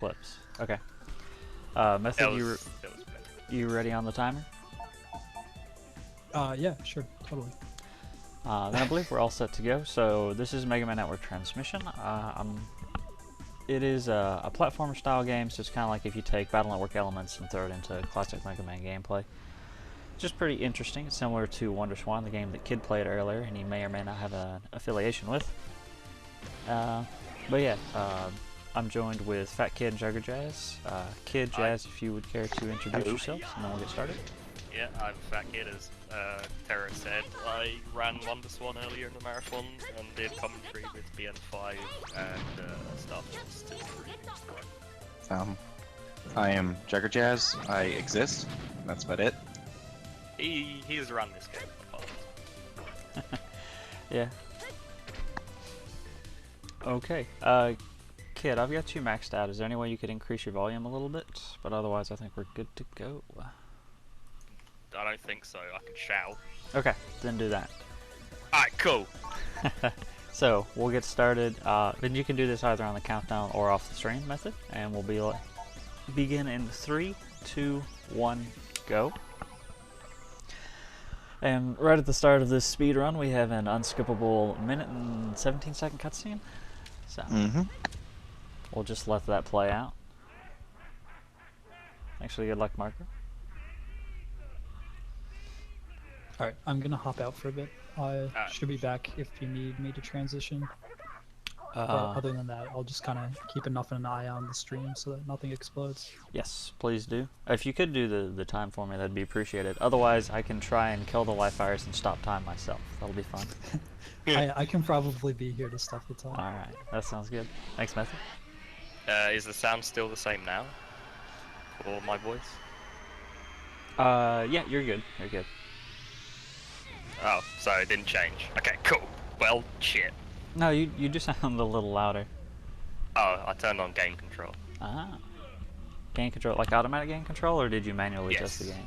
Clips. Okay. Method, you ready on the timer? Yeah, sure, totally. Then I believe we're all set to go. So this is Mega Man Network Transmission. It is a platformer style game, so it's kind of like if you take Battle Network elements and throw it into classic Mega Man gameplay. Just pretty interesting. It's similar to Wonder Swan, the game that Kid played earlier, and he may or may not have an affiliation with. But yeah, I'm joined with Fat Kid and Jugger Jazz. Kid, Jazz, if you would care to introduce yourselves, and then we'll get started. Yeah, I'm Fat Kid, as Tterraj said. I ran Wonder Swan earlier in the marathon and did commentary with BN5 and Star Wars 2. I am Jugger Jazz. I exist. That's about it. He's run this game in the past. Yeah. Okay. Kid, I've got you maxed out. Is there any way you could increase your volume a little bit? But otherwise, I think we're good to go. I don't think so. I can shout. Okay, then do that. Alright, cool. So, we'll get started. Then you can do this either on the countdown or off the stream method. And we'll begin in 3, 2, 1, go. And right at the start of this speed run, we have an unskippable minute and 17-second cutscene. So, we'll just let that play out. Actually, good luck, Marker. Alright, I'm gonna hop out for a bit. I should be back if you need me to transition. But other than that, I'll just kind of keep enough of an eye on the stream so that nothing explodes. Yes, please do. If you could do the time for me, that'd be appreciated. Otherwise, I can try and kill the live virus and stop time myself. That'll be fun. I can probably be here to stop the time. Alright, that sounds good. Thanks, Method. Is the sound still the same now? For my voice? Yeah, you're good. You're good. Oh, so it didn't change. Okay, cool. Well, shit. No, you do sound a little louder. Oh, I turned on game control. Ah. Gain control, like automatic gain control, or did you manually adjust the game?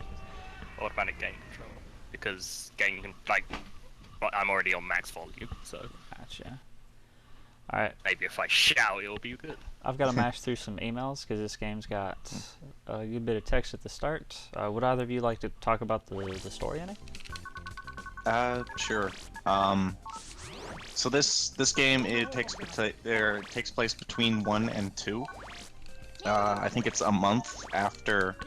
Automatic gain control. Because I'm already on max volume, so. Gotcha. Alright. Maybe if I shout, it'll be good. I've got to mash through some emails, because this game's got a good bit of text at the start. Would either of you like to talk about the story in it? Sure. So this game, it takes place between 1 and 2. I think it's a month after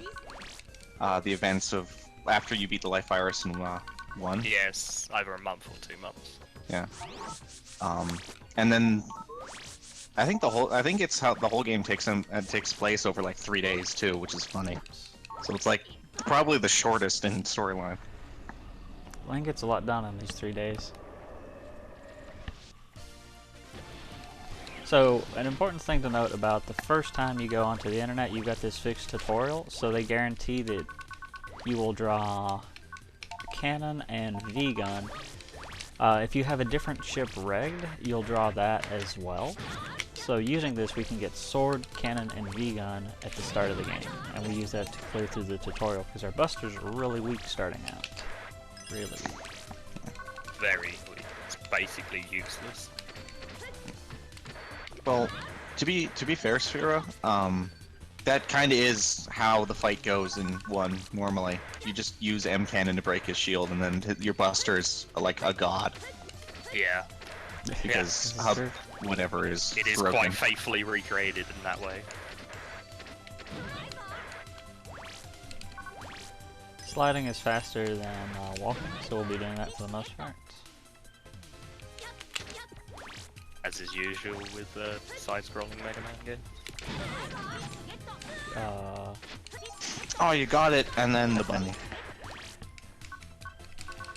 the events of after you beat the life virus in 1. Yes, either a month or 2 months. Yeah. And then I think it's how the whole game takes place over like 3 days too, which is funny. So it's like probably the shortest in storyline. Lane gets a lot done in these 3 days. So, an important thing to note about the first time you go onto the internet, you got this fixed tutorial, so they guarantee that you will draw cannon and V-gun. If you have a different chip regged, you'll draw that as well. So using this, we can get sword, cannon, and V-gun at the start of the game, and we use that to clear through the tutorial, because our busters are really weak starting out. Really weak. Very weak. It's basically useless. Well, to be fair, Sphera, that kind of is how the fight goes in 1 normally. You just use M Cannon to break his shield, and then your Buster's like a god. Yeah. Because whatever is it is broken. quite faithfully recreated in that way. Sliding is faster than walking, so we'll be doing that for the most part. As is usual with side-scrolling Mega Man games. Oh, you got it, and then the bunny.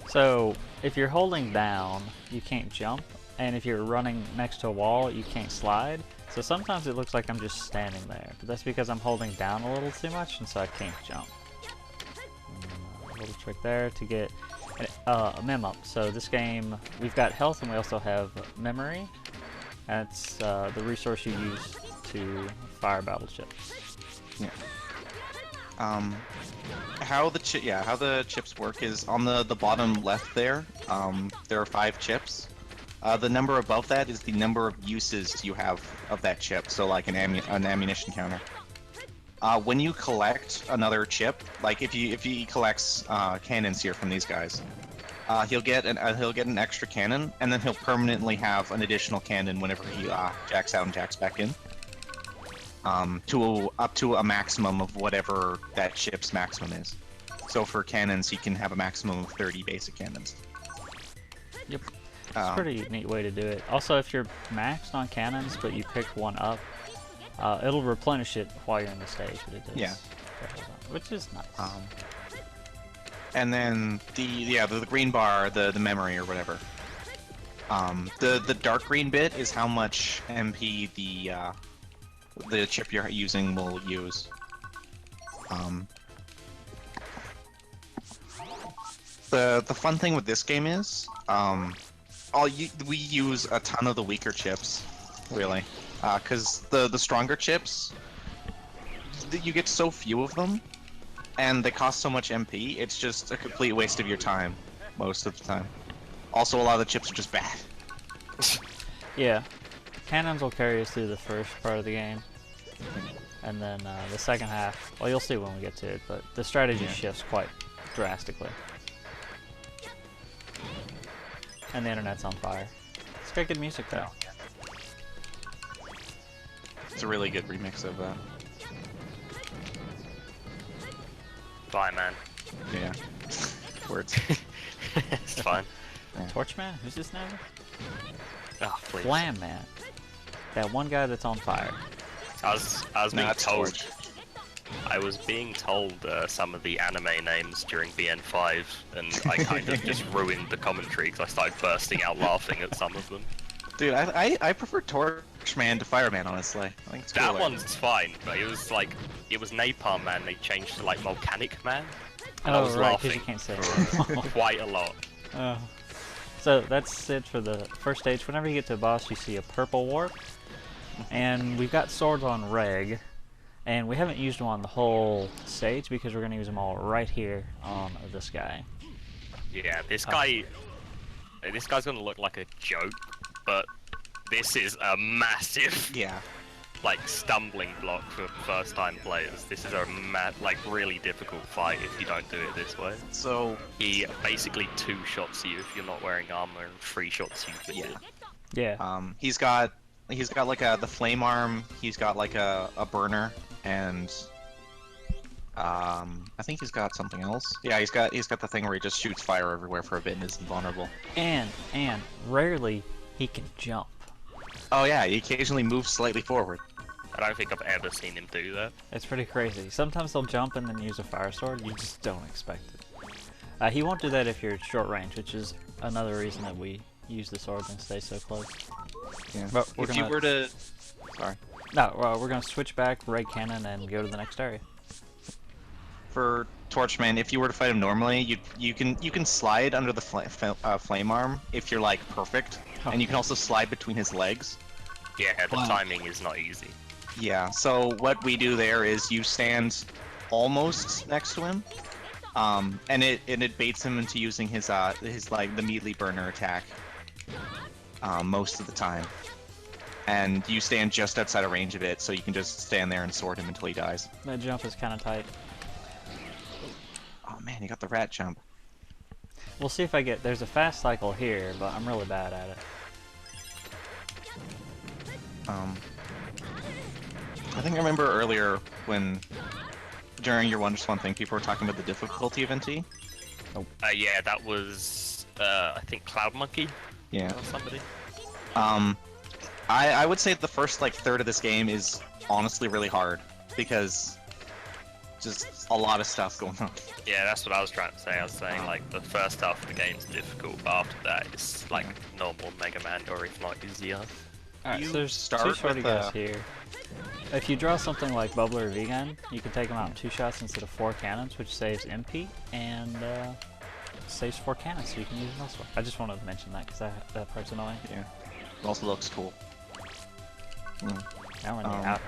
So, if you're holding down, you can't jump, and if you're running next to a wall, you can't slide. So sometimes it looks like I'm just standing there, but that's because I'm holding down a little too much, and so I can't jump. A little trick there to get a mem up. So this game, we've got health and we also have memory. That's the resource you use to fire battle chips. Yeah. How the chips work is on the bottom left there. There are 5 chips, The number above that is the number of uses you have of that chip, so like an ammunition counter. When you collect another chip, like if he collects cannons here from these guys, he'll get an extra cannon, and then he'll permanently have an additional cannon whenever he jacks out and jacks back in. Up to a maximum of whatever that chip's maximum is. So for cannons, he can have a maximum of 30 basic cannons. Yep. It's a pretty neat way to do it. Also, if you're maxed on cannons, but you pick one up, it'll replenish it while you're in the stage, but it does. Yeah. Which is nice. And then the green bar, the memory or whatever. The dark green bit is how much MP the chip you're using will use. The fun thing with this game is, we use a ton of the weaker chips, really, because the stronger chips, you get so few of them, and they cost so much MP. It's just a complete waste of your time most of the time. Also, a lot of the chips are just bad. Yeah, cannons will carry us through the first part of the game, and then the second half. Well, you'll see when we get to it, but the strategy shifts quite drastically. And the internet's on fire. It's got good music though. It's a really good remix of Bye, man. yeah. Words. It's fine. Torchman? Who's this now? Oh, please. Blam Man. That one guy that's on fire. I was being That's told. Torch. I was being told some of the anime names during BN5, and I kind of just ruined the commentary because I started bursting out laughing at some of them. Dude, I prefer Torchman to Fireman, honestly. I think it's That cooler. one's fine, but it was Napalm Man. They changed to like Volcanic Man, and I was right, 'cause laughing you can't say it. quite a lot. So that's it for the first stage. Whenever you get to a boss, you see a purple warp, and we've got swords on Reg, and we haven't used them on the whole stage because we're going to use them all right here on this guy. Yeah, this guy's gonna look like a joke, but this is a massive like stumbling block for first-time players. This is a really difficult fight if you don't do it this way. So He basically two-shots you if you're not wearing armor, and three-shots you with it. Yeah. he's got like the flame arm. He's got like a burner, and I think he's got something else. Yeah, he's got the thing where he just shoots fire everywhere for a bit and is invulnerable. And rarely he can jump. Oh yeah, he occasionally moves slightly forward. I don't think I've ever seen him do that. It's pretty crazy. Sometimes they'll jump and then use a fire sword. You just don't expect it. He won't do that if you're at short range, which is another reason that we use the swords and stay so close. Yeah. But If you were to, sorry. No, we're gonna switch back, Ray Cannon, and go to the next area. For Torchman, if you were to fight him normally, you can slide under the flame arm if you're like perfect, and you can also slide between his legs. Yeah, the timing is not easy. Yeah. So what we do there is you stand almost next to him, and it baits him into using his like the melee burner attack most of the time, and you stand just outside of range of it, so you can just stand there and sword him until he dies. That jump is kind of tight. Oh man, you got the rat jump. We'll see if I get... There's a fast cycle here, but I'm really bad at it. I think I remember earlier when, during your One Just One thing, people were talking about the difficulty of NT. Yeah, that was, I think Cloud Monkey? Yeah. Or somebody? I would say the first, like, third of this game is honestly really hard, because just a lot of stuff going on. Yeah, that's what I was trying to say. I was saying, like, the first half of the game's difficult, but after that, it's like normal Mega Man, or if not easier. Alright, You so there's start two shorty with guys here. If you draw something like Bubbler or V-Gun, you can take them out in 2 shots instead of 4 cannons, which saves MP, and saves 4 cannons, so you can use them elsewhere. I just wanted to mention that, because that part's annoying. Yeah. It also looks cool. Now we're in the out.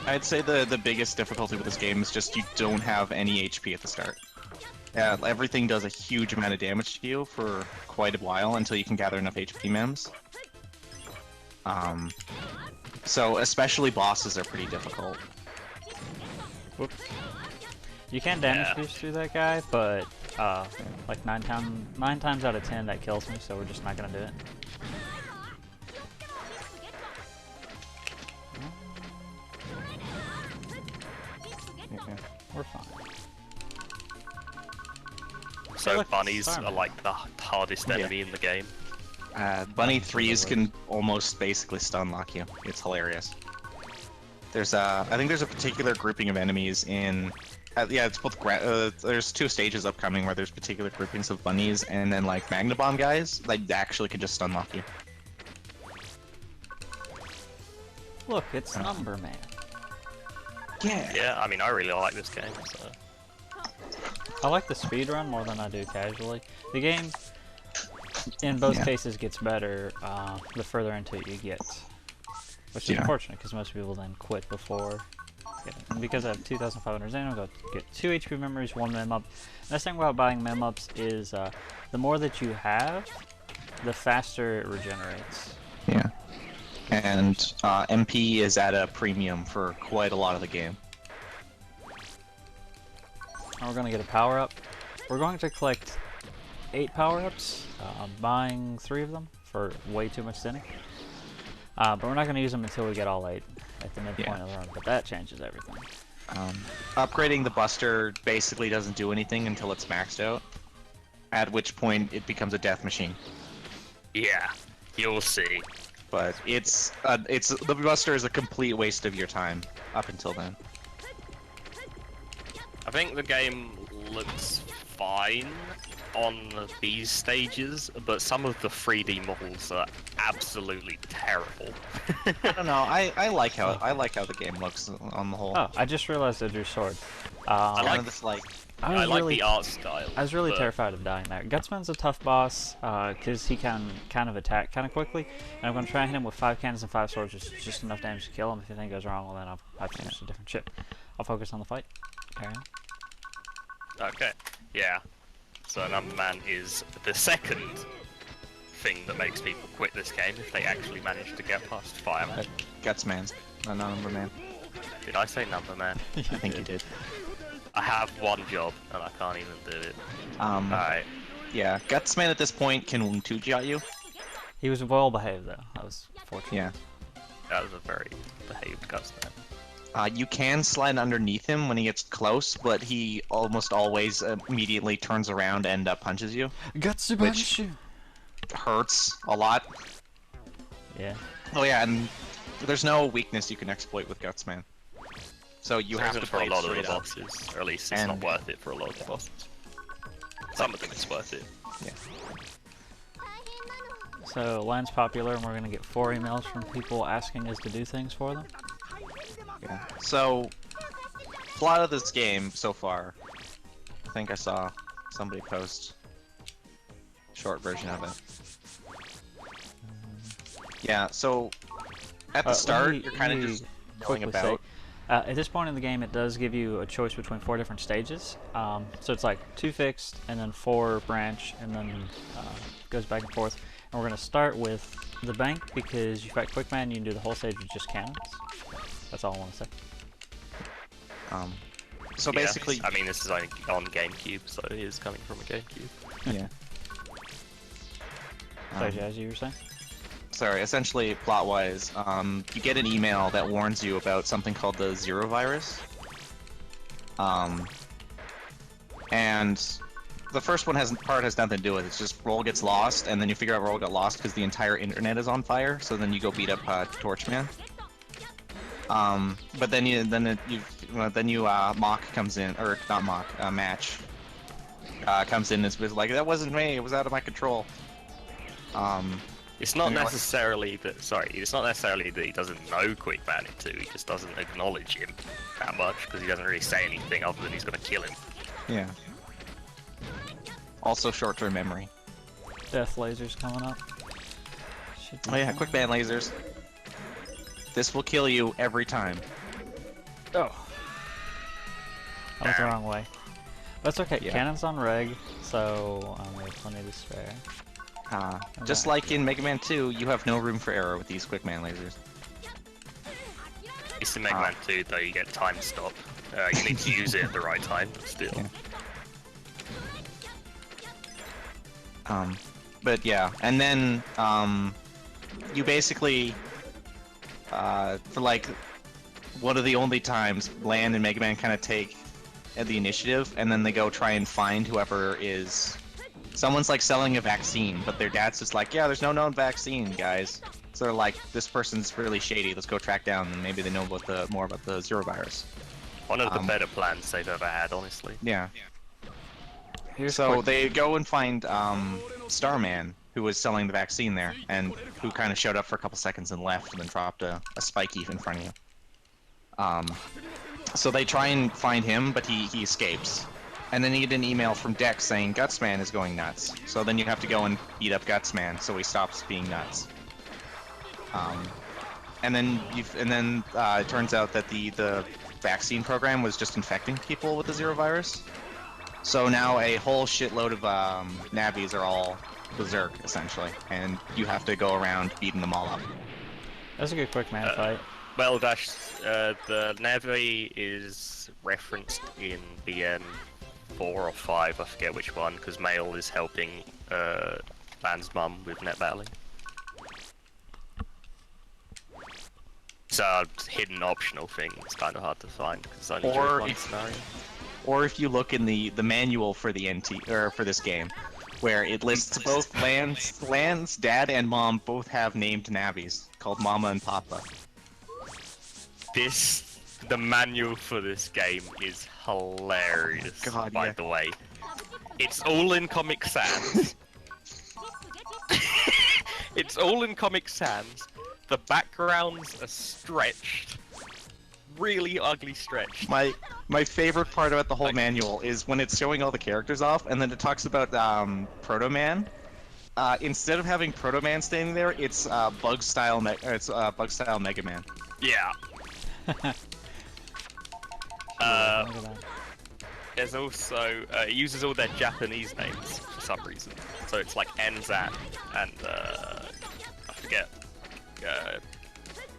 I'd say the biggest difficulty with this game is just you don't have any HP at the start. everything does a huge amount of damage to you for quite a while until you can gather enough HP mems. So especially bosses are pretty difficult. Whoops. You can damage boost through that guy, but like 9 times out of 10 that kills me, so we're just not gonna do it. Yeah, we're fine. So look, bunnies Starman. are like the hardest enemy in the game. Bunny 3s can almost basically stun lock you. It's hilarious. There's I think there's a particular grouping of enemies in, yeah, it's both, there's 2 stages upcoming where there's particular groupings of bunnies, and then like Magna Bomb guys, like, actually can just stun lock you. Look, it's Number Man. Yeah. Yeah, I mean, I really like this game, so... I like the speedrun more than I do casually. The game, in both cases, gets better the further into it you get. Which is unfortunate, because most people then quit before. And because I have 2,500 Xano, I'll get 2 HP memories, 1 mem up. The nice thing about buying mem ups is the more that you have, the faster it regenerates. Yeah. And MP is at a premium for quite a lot of the game. And we're going to get a power up. We're going to collect 8 power ups, buying 3 of them for way too much thinning. But we're not going to use them until we get all 8 at the midpoint of the run, but that changes everything. Upgrading the Buster basically doesn't do anything until it's maxed out, at which point it becomes a death machine. Yeah, you'll see. But the Buster is a complete waste of your time up until then. I think the game looks fine on these stages, but some of the 3D models are absolutely terrible. I don't know. I like how the game looks on the whole. Oh, I just realized I drew sword. I like the art style. I was really terrified of dying there. Gutsman's a tough boss because he can kind of attack kind of quickly, and I'm going to try and hit him with 5 cannons and 5 swords, just enough damage to kill him. If anything goes wrong, well then I'll change to a different ship. I'll focus on the fight. Carry on. Okay, yeah. So Number Man is the second thing that makes people quit this game if they actually manage to get past Fireman. Gutsman's, not Number Man. Did I say Number Man? I think you did. I have one job and I can't even do it. Alright. Yeah, Gutsman at this point can two-shot you. He was well behaved though. That was fortunate. Yeah. That was a very behaved Gutsman. You can slide underneath him when he gets close, but he almost always immediately turns around and punches you. Which hurts a lot. Yeah. Oh yeah, and there's no weakness you can exploit with Gutsman. So you have to for play a lot of the straight up. bosses, or at least it's not worth it for a lot of the bosses. Some of them it's worth it. Yeah. So Line's popular, and we're gonna get 4 emails from people asking us to do things for them. Yeah. So, plot of this game so far, I think I saw somebody post a short version of it. Yeah, so at the start, you're kind of just going about. At this point in the game, it does give you a choice between 4 different stages. So it's like 2 fixed, and then 4 branch, and then goes back and forth. And we're going to start with the bank, because you fight Quickman, you can do the whole stage with just cannons. That's all I want to say. So basically... I mean, this is only on GameCube, so it is coming from a GameCube. Yeah. Sorry, as you were saying? Sorry, essentially, plot-wise, you get an email that warns you about something called the Zero Virus. And the first one has nothing to do with it. It's just Roll gets lost, and then you figure out Roll got lost because the entire internet is on fire. So then you go beat up Torchman. But then Mock comes in, or not Mock, Match comes in and is like, that wasn't me. It was out of my control. It's not necessarily that. Sorry, it's not necessarily that he doesn't know Quickman in 2. He just doesn't acknowledge him that much because he doesn't really say anything other than he's gonna kill him. Yeah. Also, short-term memory. Death lasers coming up. Oh yeah, Quickman lasers. This will kill you every time. Oh. That was the wrong way. That's okay. Yeah. Cannon's on reg, so we have plenty to spare. Just like in Mega Man 2, you have no room for error with these quick man lasers. At least in Mega Man 2, though, you get time stop. You need to use it at the right time, but still. Yeah. But yeah, and then you basically, for like one of the only times, Land and Mega Man kind of take the initiative, and then they go try and find whoever is. Someone's like selling a vaccine, but their dad's just like, yeah, there's no known vaccine, guys. So they're like, this person's really shady. Let's go track down, and maybe they know about more about the Zero virus. One of the better plans they've ever had, honestly. Yeah. Here's So quick. they go and find Starman, who was selling the vaccine there, and who kind of showed up for a couple seconds and left, and then dropped a spike in front of you. So they try and find him, but he escapes. And then you get an email from Dex saying Gutsman is going nuts. So then you have to go and beat up Gutsman, so he stops being nuts. And then it turns out that the vaccine program was just infecting people with the Zero virus. So now a whole shitload of Navis are all berserk, essentially, and you have to go around beating them all up. That's a good quick man fight. Well, Dash, the Navi is referenced in BN 4 or 5, I forget which one, because Mail is helping Land's mum with net battling. It's a hidden optional thing. It's kind of hard to find because it's only during one scenario. Or if you look in the manual for the NT or for this game, where it lists both Land's dad and mom both have named Navis called Mama and Papa. The manual for this game is hilarious. God, by the way, it's all in Comic Sans. It's all in Comic Sans. The backgrounds are stretched. Really ugly stretched. My favorite part about the whole manual is when it's showing all the characters off, and then it talks about Proto Man. Instead of having Proto Man standing there, it's Bug Style Mega Man. Yeah. There's also it uses all their Japanese names for some reason. So it's like Enzan and I forget.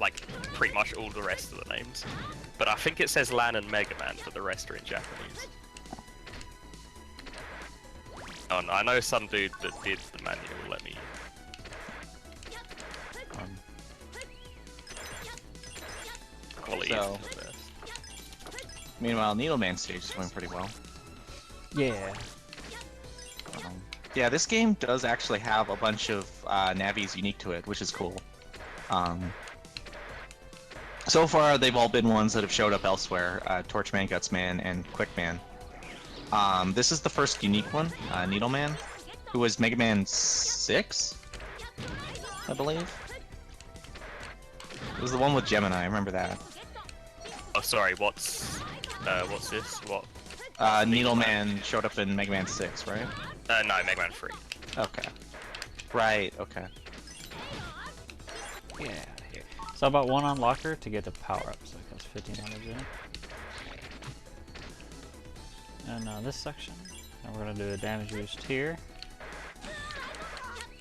Like pretty much all the rest of the names, but I think it says Lan and Mega Man, but the rest are in Japanese. Oh, and I know some dude that did the manual. Let me. So, meanwhile, Needleman stage is going pretty well. Yeah. Yeah, this game does actually have a bunch of Navis unique to it, which is cool. So far, they've all been ones that have showed up elsewhere, Torchman, Gutsman, and Quickman. This is the first unique one, Needleman, who was Mega Man 6, I believe. It was the one with Gemini, I remember that. Oh, sorry. What's this? What? Needleman showed up in Mega Man 6, right? No, Mega Man 3. Okay. Right, okay. Yeah. Here. So about one unlocker to get the power up, so it costs 1500 in. And this section, and we're gonna do a damage boost here.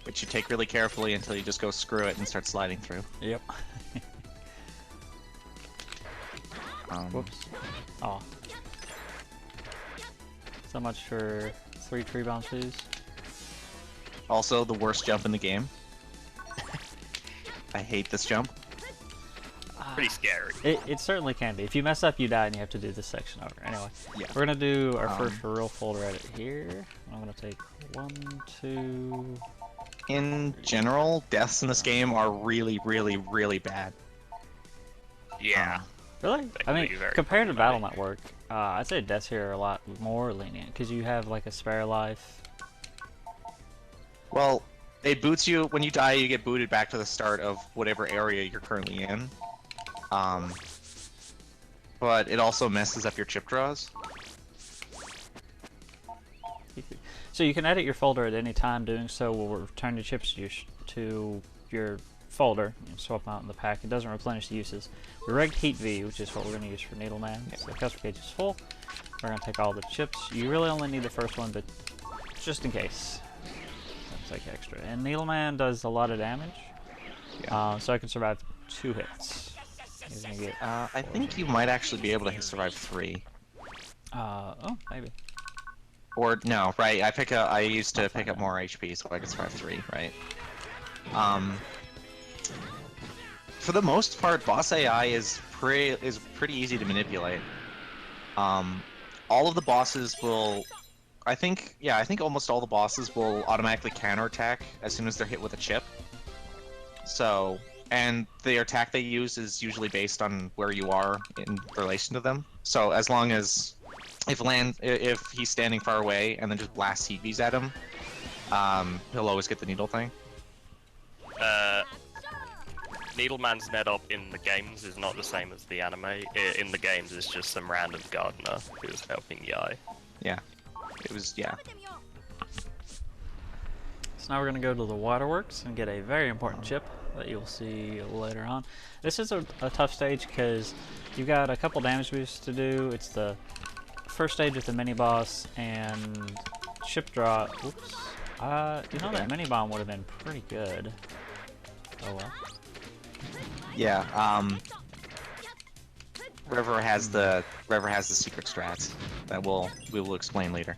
Which you take really carefully until you just go screw it and start sliding through. Yep. Whoops. Oh. So much for 3 tree bomb twos. Also, the worst jump in the game. I hate this jump. Pretty scary. It certainly can be. If you mess up, you die, and you have to do this section over. Anyway, Yeah. we're gonna do our first for real folder edit here. I'm gonna take 1, 2. In general, deaths in this game are really, really, really bad. Yeah. Really? They I can mean, be very compared to Battle problematic. Network, I'd say deaths here are a lot more lenient because you have like a spare life. Well, it boots you, when you die, you get booted back to the start of whatever area you're currently in. But it also messes up your chip draws. So you can edit your folder at any time. Doing so will return the chips to your folder. You can swap them out in the pack. It doesn't replenish the uses. We rigged Heat V, which is what we're going to use for Needleman. So the customer cage is full. We're going to take all the chips. You really only need the first one, but just in case. That's like extra. And Needleman does a lot of damage. Yeah. So I can survive 2 hits. He's gonna get I think you might actually be able to survive 3. oh, maybe. Or no, right? I used to pick up more HP, so I could survive 3, right? For the most part, boss AI is pretty easy to manipulate. All of the bosses will, I think almost all the bosses will automatically counterattack as soon as they're hit with a chip. So, and the attack they use is usually based on where you are in relation to them. So as long as if he's standing far away and then just blast heat bees at him, he'll always get the needle thing. Needleman's net up in the games is not the same as the anime. In the games, it's just some random gardener who's helping Yai. Yeah, it was, yeah. So now we're going to go to the waterworks and get a very important chip that you'll see later on. This is a tough stage because you've got a couple damage boosts to do. It's the first stage with the mini boss and chip draw. Oops. You know that mini bomb would have been pretty good. Oh well. Yeah. River has the secret strats that we will explain later.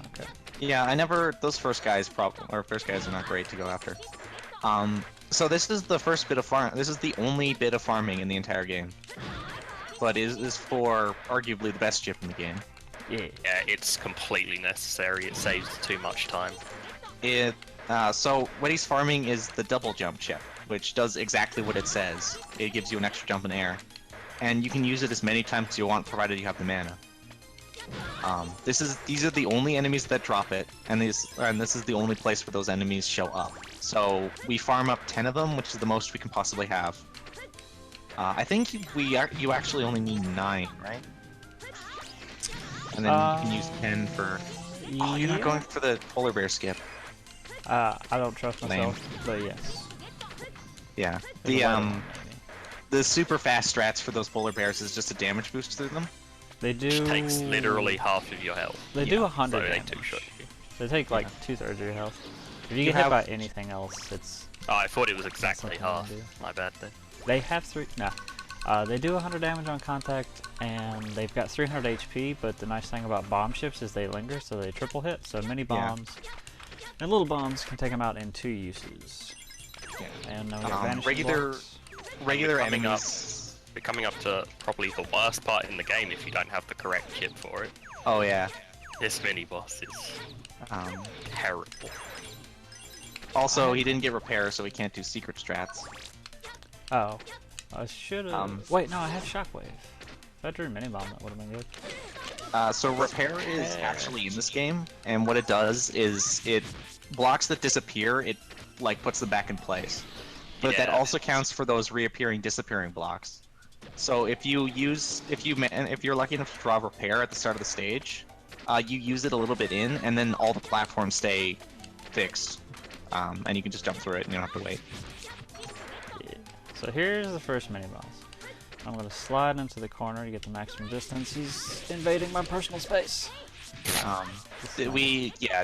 Okay. Yeah, those first guys are not great to go after. So this is the first bit of this is the only bit of farming in the entire game. But is for arguably the best chip in the game. Yeah. Yeah, it's completely necessary. It saves too much time. So what he's farming is the double jump chip, which does exactly what it says. It gives you an extra jump in air. And you can use it as many times as you want, provided you have the mana. These are the only enemies that drop it, and this is the only place where those enemies show up. So we farm up 10 of them, which is the most we can possibly have. I think you actually only need 9, right? And then you can use 10 for... Oh, you're not going for the polar bear skip. I don't trust myself, but yes. Yeah. The super fast strats for those polar bears is just a damage boost through them. They do... Which takes literally half of your health. They do 100 so damage. They do shoot you. They take like 2/3 of your health. If you get hit by anything else, it's... Oh, I thought it was exactly half. do. My bad then. They have 3... Nah. They do 100 damage on contact, and they've got 300 HP, but the nice thing about bomb ships is they linger, so they triple hit, so mini bombs and little bombs can take them out in 2 uses. Yeah. And we got vanishing regular We're enemies. We're coming up to probably the worst part in the game if you don't have the correct kit for it. Oh yeah. This mini boss is terrible. Also, he didn't get repair, so he can't do secret strats. Oh. I should've... Wait, no, I have shockwave. If I drew mini bomb, that would've been good. So repair is actually in this game, and what it does is it blocks that disappear, it like puts them back in place. But that also counts for those reappearing, disappearing blocks. So if you're lucky enough to draw repair at the start of the stage, you use it a little bit in, and then all the platforms stay fixed, and you can just jump through it and you don't have to wait. Yeah. So here's the first mini boss. I'm gonna slide into the corner to get the maximum distance. He's invading my personal space.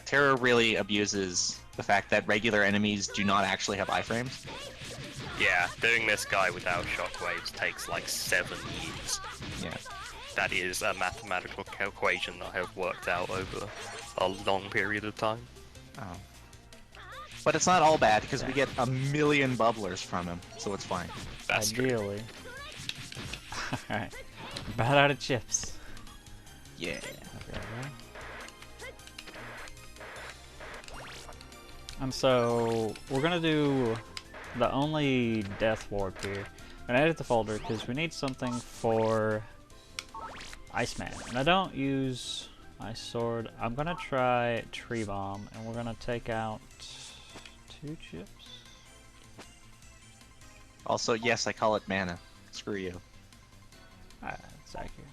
Terror really abuses the fact that regular enemies do not actually have iframes. Yeah, doing this guy without shockwaves takes like 7 years. Yeah. That is a mathematical equation that I have worked out over a long period of time. Oh. But it's not all bad, because we get a million bubblers from him, so it's fine. That's Ideally. Alright. About out of chips. Yeah. Okay. And so, we're gonna do the only death warp here. I'm gonna edit the folder, because we need something for Iceman. And I don't use my sword. I'm gonna try Tree Bomb, and we're gonna take out 2 chips. Also, yes, I call it mana. Screw you. That's accurate.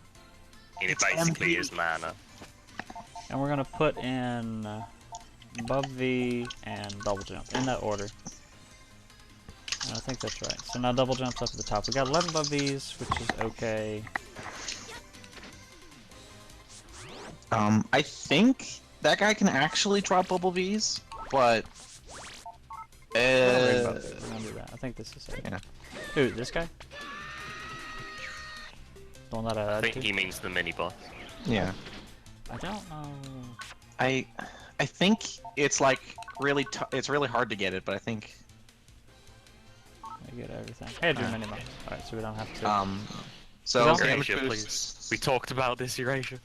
And it basically is mana. And we're gonna put in above V, and double jump, in that order. And I think that's right. So now double jumps up at the top. We got 11 above Vs, which is okay. I think that guy can actually drop bubble Vs, but... We're gonna do that. I think this is it. Yeah. Who, this guy? The one that I think he means the mini boss. Yeah. I don't know. I think it's like it's really hard to get it, but I think I get everything. Hey, do Minnie Mouse. Alright, so we don't have to. so Don't- damage Erasure, boost. please. We talked about this, Erasure.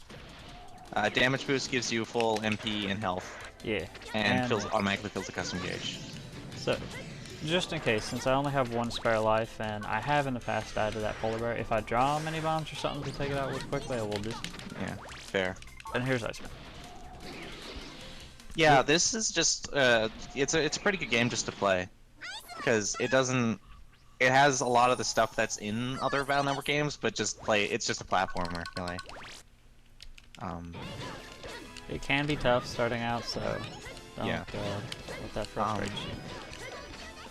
Damage boost gives you full MP and health, Yeah. and automatically fills the custom gauge. So, just in case, since I only have one spare life, and I have in the past died to that polar bear, if I draw mini bombs or something to take it out with quickly, I will do so. Yeah, fair. And here's Iceman. Yeah, this is just it's a pretty good game just to play, because it has a lot of the stuff that's in other Battle Network games, but it's just a platformer, really. It can be tough starting out, so don't Yeah. let that frustrate you.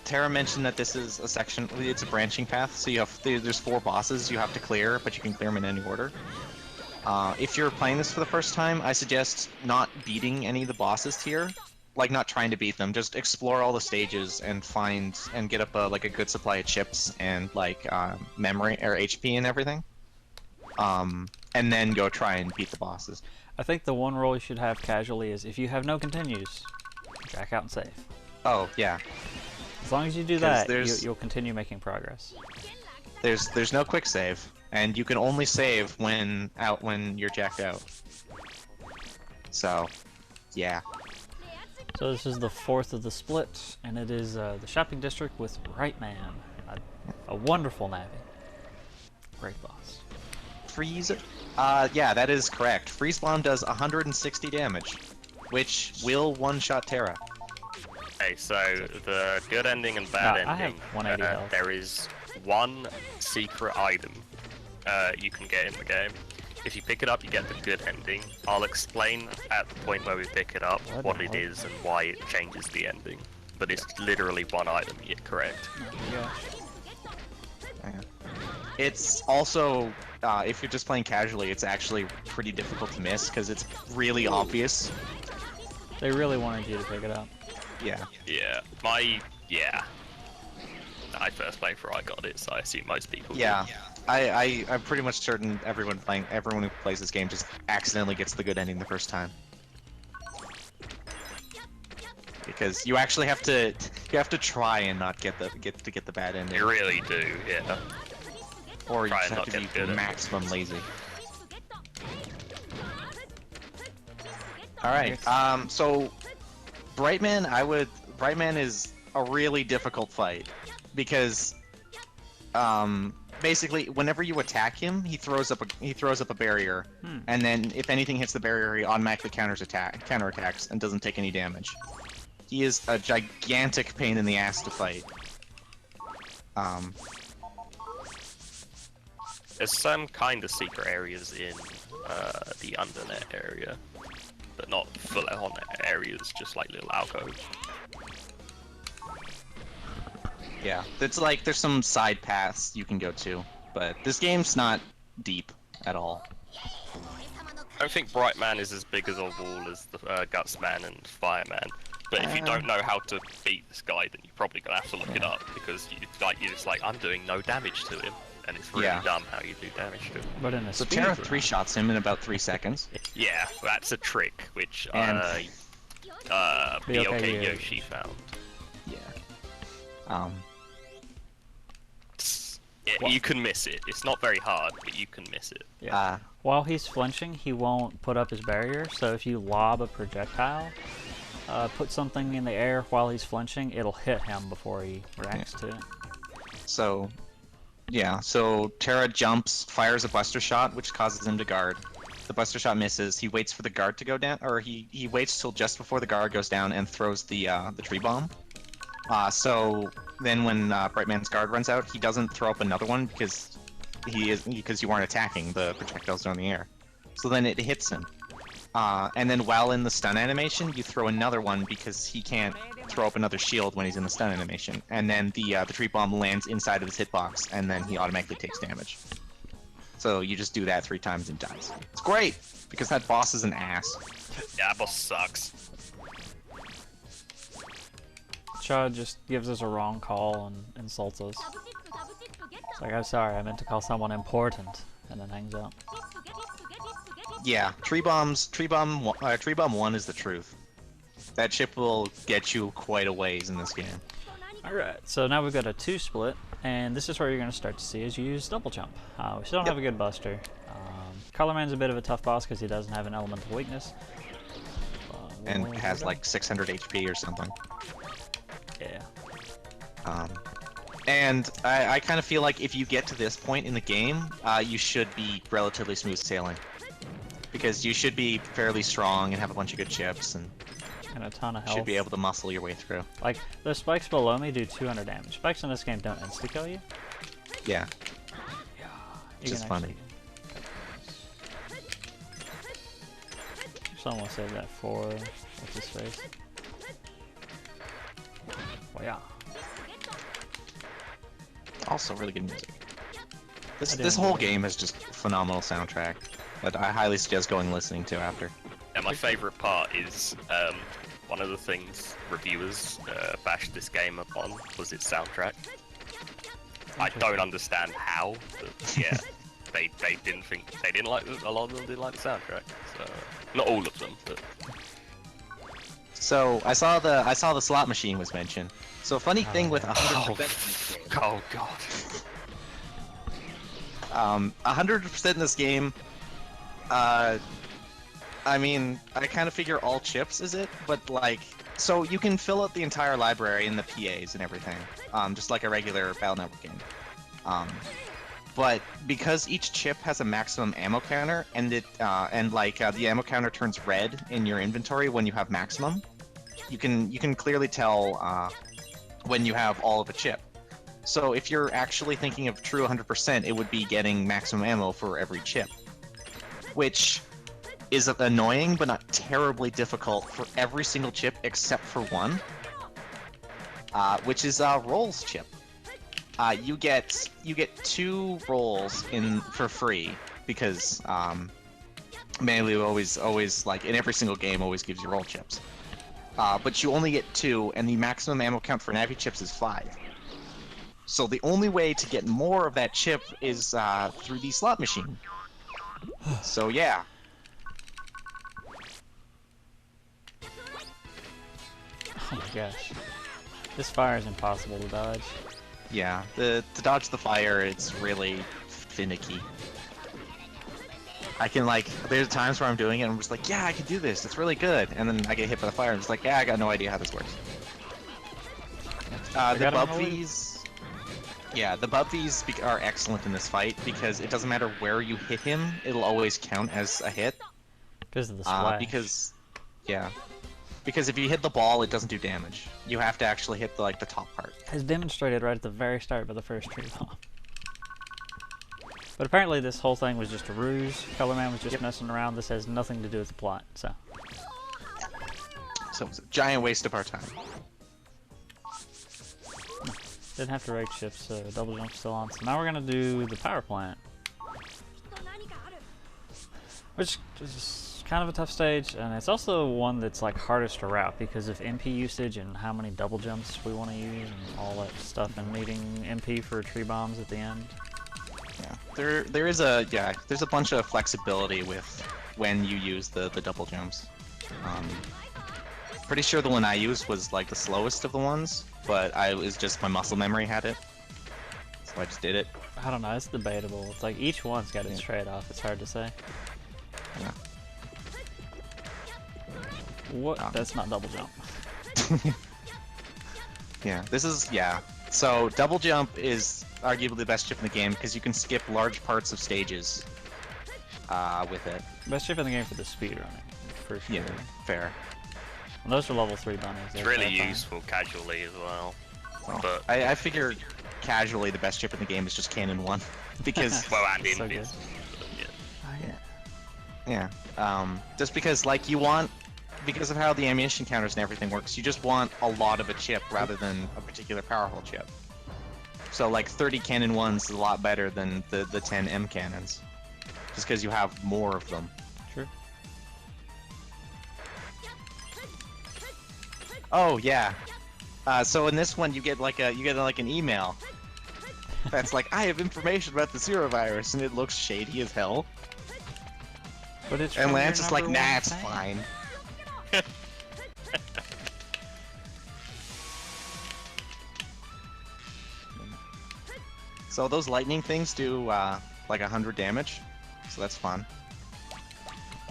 Tara mentioned that this is a section, it's a branching path, so there's 4 bosses you have to clear, but you can clear them in any order. If you're playing this for the first time, I suggest not beating any of the bosses here. Like, not trying to beat them, just explore all the stages and get up a good supply of chips and memory or HP and everything. And then go try and beat the bosses. I think the one rule you should have casually is if you have no continues, jack out and save. Oh, yeah. As long as you do that, you'll continue making progress. There's no quick save, and you can only save when you're jacked out. So, yeah. So this is the 4th of the split, and it is the shopping district with Brightman, a wonderful Navi. Great boss. Freeze? Yeah, that is correct. Freeze Bomb does 160 damage, which will one-shot Tterraj. Okay, so the good ending and bad I have ending, 180 health. there is one secret item you can get in the game. If you pick it up, you get the good ending. I'll explain at the point where we pick it up what it is and why it changes the ending. But it's literally one item, you're correct. Yeah. It's also, if you're just playing casually, it's actually pretty difficult to miss, because it's really obvious. They really wanted you to pick it up. Yeah. Yeah, I first played before I got it, so I assume most people do. Yeah. I'm pretty much certain everyone who plays this game just accidentally gets the good ending the first time. Because you actually have to try and not get the bad ending. You really do, yeah. Or you Try just and have not to get be the good ending. maximum lazy. Alright, so Brightman is a really difficult fight, because basically whenever you attack him, he throws up a barrier, and then if anything hits the barrier, he automatically counterattacks and doesn't take any damage. He is a gigantic pain in the ass to fight. There's some kind of secret areas in the undernet area, but not full on areas, just like little alcoves. Yeah, it's like there's some side paths you can go to, but this game's not deep at all. I don't think Brightman is as big as a wall as the Gutsman and Fireman, but if you don't know how to beat this guy, then you're probably gonna have to look it up, because you're just like, I'm doing no damage to him, and it's really dumb how you do damage to him. But in a So speed Tterraj run- 3-shots him in about 3 seconds. Yeah, that's a trick which And- BLK Yoshi found. Yeah. You can miss it. It's not very hard, but you can miss it. Yeah. While he's flinching, he won't put up his barrier, so if you lob a projectile, put something in the air while he's flinching, it'll hit him before he reacts to it. So, yeah, so Tterraj jumps, fires a buster shot, which causes him to guard. The buster shot misses. He waits for the guard to go down, or he waits till just before the guard goes down and throws the tree bomb. So then when Brightman's guard runs out, he doesn't throw up another one because you weren't attacking. The projectiles are in the air. So then it hits him. and then while in the stun animation, you throw another one because he can't throw up another shield when he's in the stun animation. And then the tree bomb lands inside of his hitbox, and then he automatically takes damage. So you just do that 3 times and dies. It's great because that boss is an ass. Yeah, that boss sucks. Chud just gives us a wrong call and insults us. It's like, I'm sorry, I meant to call someone important, and then hangs up. Yeah, Tree Bomb 1 is the truth. That chip will get you quite a ways in this game. Alright, so now we've got a 2 split, and this is where you're going to start to see us use double jump. We still don't have a good buster. Colorman's a bit of a tough boss because he doesn't have an elemental weakness. And has like 600 HP or something. Yeah. And I kind of feel like if you get to this point in the game, you should be relatively smooth sailing. Because you should be fairly strong and have a bunch of good chips, and a ton of health. Should be able to muscle your way through. Like, the spikes below me do 200 damage. Spikes in this game don't insta-kill you. Yeah. Which is funny. Someone will save that for what's his face. Oh yeah. Also really good music. This whole game is just phenomenal soundtrack. But I highly suggest going and listening to after. Yeah, my favourite part is one of the things reviewers bashed this game upon was its soundtrack. I don't understand how, but yeah, they didn't like a lot of them didn't like the soundtrack. So not all of them, but. So I saw the slot machine was mentioned. So a funny thing with 100%. Oh god. 100% in this game. I mean, I kind of figure all chips is it, but like, so you can fill out the entire library and the PAs and everything, just like a regular Battle Network game. But because each chip has a maximum ammo counter, and the ammo counter turns red in your inventory when you have maximum, you can clearly tell when you have all of a chip. So if you're actually thinking of true 100%, it would be getting maximum ammo for every chip, which is annoying but not terribly difficult for every single chip except for one, which is Roll's chip. You get 2 rolls for free because Melee always like in every single game always gives you roll chips. But you only get 2, and the maximum ammo count for Navi chips is 5. So the only way to get more of that chip is through the slot machine. So yeah. Oh my gosh. This fire is impossible to dodge. Yeah, to dodge the fire, it's really finicky. I can there's times where I'm doing it and I'm just like, yeah, I can do this, it's really good. And then I get hit by the fire and I'm just like, yeah, I got no idea how this works. The Bubbies... Yeah, the Bubbies are excellent in this fight because it doesn't matter where you hit him, it'll always count as a hit. Because of the splash. Because if you hit the ball, it doesn't do damage. You have to actually hit the top part. As demonstrated right at the very start by the first tree bomb. But apparently this whole thing was just a ruse. Colorman was just messing around. This has nothing to do with the plot, so. So it's a giant waste of our time. Didn't have to rake shift, so double jump's still on. So now we're gonna do the power plant. Which is kind of a tough stage, and it's also one that's hardest to route because of MP usage and how many double jumps we want to use and all that stuff, and needing MP for tree bombs at the end. Yeah, there's a bunch of flexibility with when you use the double jumps. Pretty sure the one I used was the slowest of the ones, but it was just my muscle memory had it, so I just did it. I don't know, it's debatable. It's each one's got its trade-off. It's hard to say. Yeah. What? That's not double jump. Yeah, so double jump is arguably the best chip in the game because you can skip large parts of stages with it. Best chip in the game for the speedrunning, for sure. Yeah, fair. And those are level 3 bunnies. It's really useful casually as well. But I figure casually the best chip in the game is just Cannon 1 because well, and so Invis. Yeah. Just because, like, because of how the ammunition counters and everything works, you just want a lot of a chip rather than a particular powerful chip. So, like, 30 cannon ones is a lot better than the 10 M cannons. Just because you have more of them. Sure. Oh, yeah. So in this one, you get like an email that's like, I have information about the Zero virus, and it looks shady as hell. But it's And from Lance your is like, number nah, one it's fan. fine. So those lightning things do like 100 damage, so that's fun.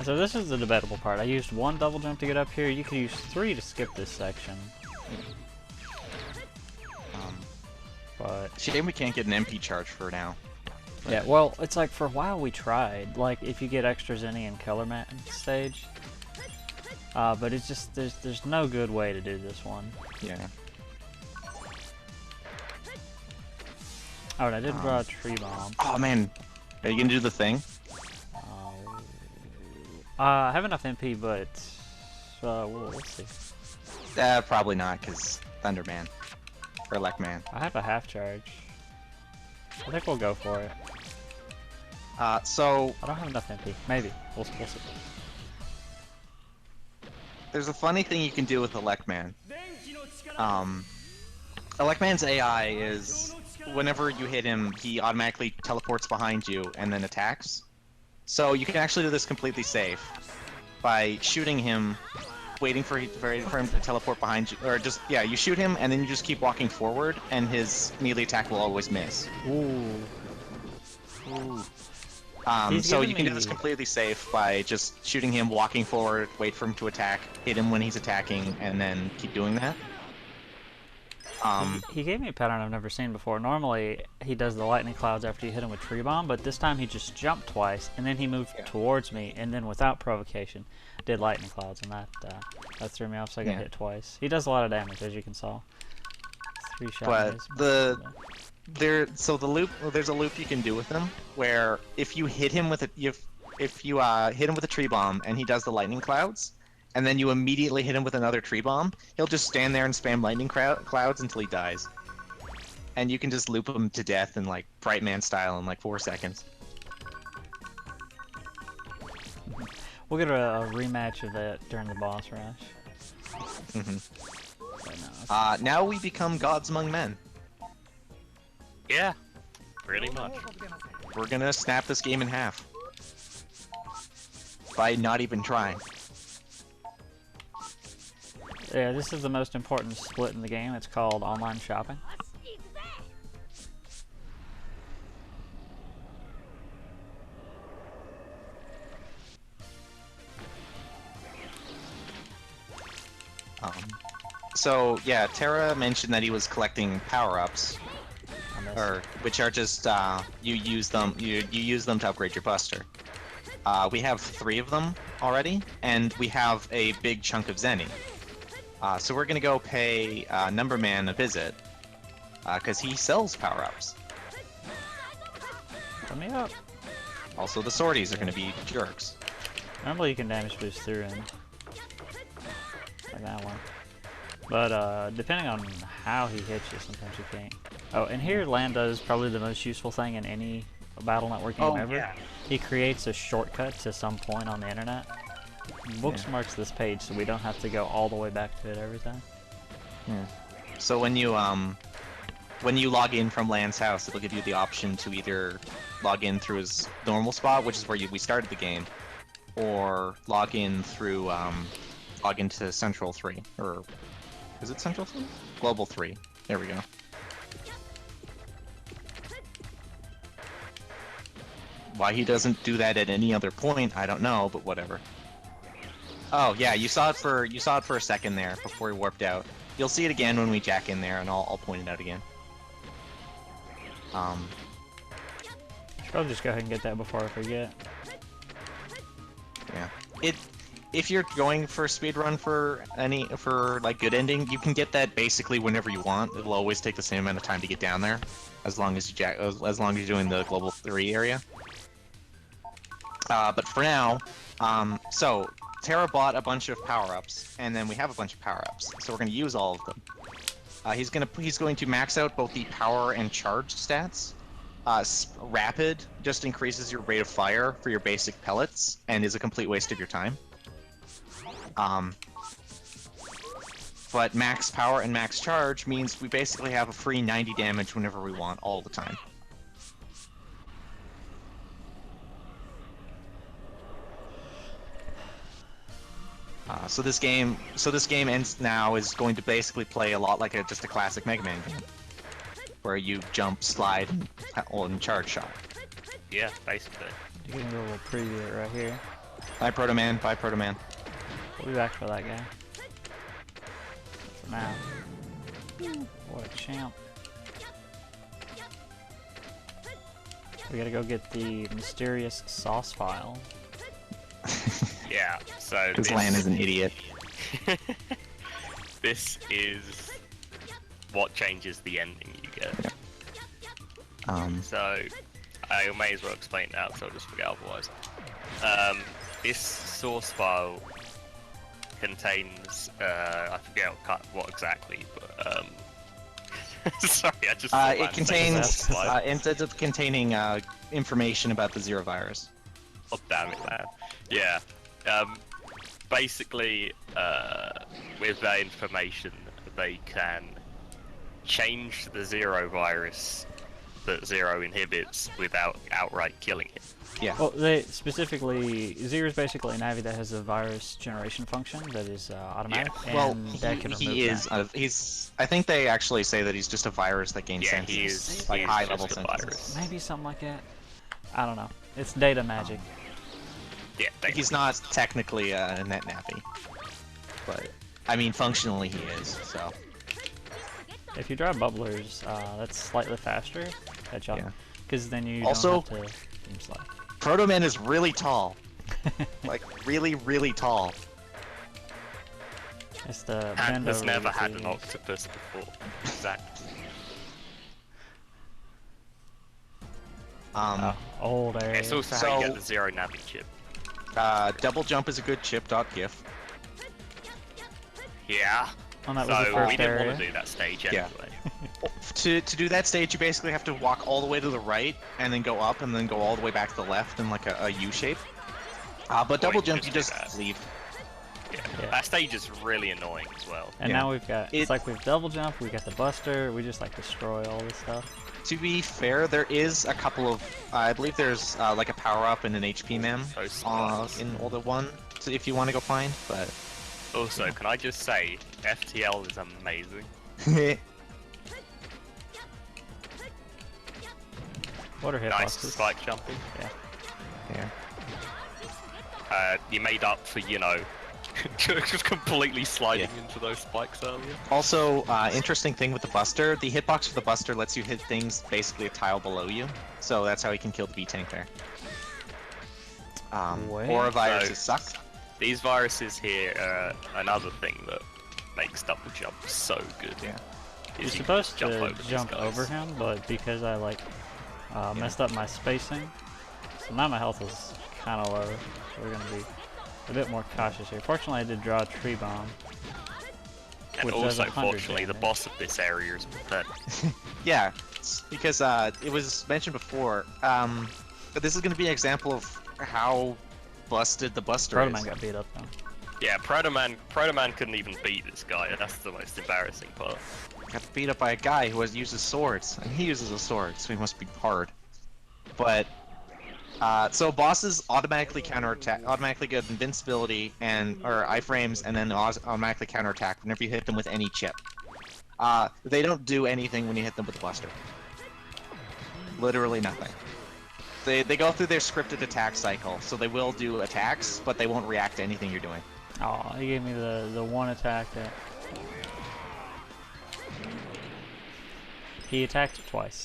So this is the debatable part. I used 1 double jump to get up here. You could use 3 to skip this section. But Shame we can't get an MP charge for now. yeah, well, it's like for a while we tried. Like if you get extra Zenny and color mat stage, but it's just there's no good way to do this one. Yeah. Oh, and I did draw a tree bomb. Oh man, are you gonna do the thing? I have enough MP, but well, let's see. Probably not, cause Thunderman or Leckman. I have a half charge. I think we'll go for it. So I don't have enough MP. Maybe we'll see. there's a funny thing you can do with Electman. Electman's AI is, whenever you hit him, he automatically teleports behind you and then attacks. So you can actually do this completely safe by shooting him, waiting for him to teleport behind you, or just, yeah, you shoot him and then you just keep walking forward and his melee attack will always miss. Ooh. So you can do this completely safe by just shooting him, walking forward, wait for him to attack, hit him when he's attacking, and then keep doing that. He gave me a pattern I've never seen before. Normally, he does the lightning clouds after you hit him with tree bomb, but this time he just jumped twice, and then he moved towards me, and then without provocation, did lightning clouds, and that threw me off, so I got hit twice. He does a lot of damage, as you can saw. 3 shots. But there's a loop you can do with him where if you hit him with hit him with a tree bomb and he does the lightning clouds, and then you immediately hit him with another tree bomb, he'll just stand there and spam lightning clouds until he dies. And you can just loop him to death in like Brightman style in like 4 seconds. We'll get a rematch of that during the boss rush. Now we become gods among men. Yeah, pretty much. We're gonna snap this game in half. By not even trying. Yeah, this is the most important split in the game. It's called online shopping. So yeah, Terra mentioned that he was collecting power-ups, which are just you use them to upgrade your Buster. We have 3 of them already, and we have a big chunk of Zenny. So we're gonna go pay Numberman a visit, because he sells power-ups. Put me up. Also, the sorties are gonna be jerks. Normally you can damage boost through him. Like that one. But depending on how he hits you, sometimes you can't. Oh, and here Lando is probably the most useful thing in any Battle Network game ever. Yeah. He creates a shortcut to some point on the internet. Bookmarks this page so we don't have to go all the way back to it every time. Yeah. So when you log in from Land's house, it'll give you the option to either log in through his normal spot, which is where we started the game, or log in through log into Central 3, or is it Central 3? Global 3. There we go. Why he doesn't do that at any other point, I don't know, but whatever. Oh yeah, you saw it for a second there before he warped out. You'll see it again when we jack in there, and I'll point it out again. I'll just go ahead and get that before I forget. Yeah. If you're going for speedrun for like good ending, you can get that basically whenever you want. It'll always take the same amount of time to get down there, as long as you're doing the global 3 area. But for now, So Tterraj bought a bunch of power-ups, and then we have a bunch of power-ups. So we're going to use all of them. He's going to max out both the power and charge stats. Rapid just increases your rate of fire for your basic pellets, and is a complete waste of your time. But max power and max charge means we basically have a free 90 damage whenever we want, all the time. So this game ends now is going to basically play a lot like just a classic Mega Man game, where you jump, slide, and charge shot. Yeah, basically. You're getting a little preview right here. Bye, Proto Man. Bye, Proto Man. We'll be back for that guy. For now. What a champ. We gotta go get the mysterious sauce file. Yeah, so Because Lan is an idiot. This is what changes the ending you get. So, I may as well explain now, so I'll just forget otherwise. This source file contains, I forget what exactly, but, sorry, I just it contains, instead of containing information about the Zero virus. Oh, damn it, man. Yeah. Basically, with that information, they can change the Zero virus that Zero inhibits without outright killing it. Yeah. Well, they specifically, Zero's basically an Navi that has a virus generation function that is automatic, Yeah. Well, and that can remove he is. that. He's. I think they actually say that he's just a virus that gains Yeah, senses, he is. like he is high level just a senses. virus. Maybe something like that. I don't know. It's data magic. Yeah, He's not technically a net navi, but I mean functionally he is. So If you draw bubblers, that's slightly faster at jump, Yeah. because then you Also- don't have to beam slide. Proto Man is really tall, like really tall. It's the and bend has over never had routine. an octopus before. Exactly. Old area. It's also how you So- get the Zero Navi chip. Double jump is a good chip. .gif. Yeah. Oh, that was the So first we didn't area. want to do that stage Yeah. anyway. To do that stage, you basically have to walk all the way to the right, and then go up, and then go all the way back to the left in like a U shape. But double you jump, you just just do that. leave. Yeah. Yeah. That stage is really annoying as well. And Yeah. now we've got, it's It- like we've double jump, we got the buster, we just like destroy all this stuff. To be fair, there is a couple of, I believe there's like a power up and an HP mem Those spots. in Older 1, so if you want to go find, but Also, can I just say, FTL is amazing. What are Nice hitboxes? spike jumping. yeah. You made up for, you know, just completely sliding into those spikes earlier. Also, interesting thing with the Buster, the hitbox for the Buster lets you hit things basically a tile below you, so that's how you can kill the B-Tank there. Wait. Or viruses So- suck. These viruses here are another thing that makes double jump so good. Yeah. You're is you can supposed just to these jump guys. over him, but because I like messed up my spacing, so now my health is kind of low. So we're gonna be a bit more cautious here. Fortunately, I did draw a tree bomb. And which does also, 100 fortunately, the damage. boss of this area is pathetic. Yeah, because it was mentioned before, but this is going to be an example of how busted the Buster Proto is. Man got beat up though. Yeah, Proto Man couldn't even beat this guy. That's the most embarrassing part. Got beat up by a guy who uses swords, and he uses a sword, so he must be hard. But so bosses automatically counterattack, automatically get invincibility or iframes, and then automatically counterattack whenever you hit them with any chip. They don't do anything when you hit them with the Buster. Literally nothing. They go through their scripted attack cycle, so they will do attacks, but they won't react to anything you're doing. Oh, he gave me the one attack that he attacked twice.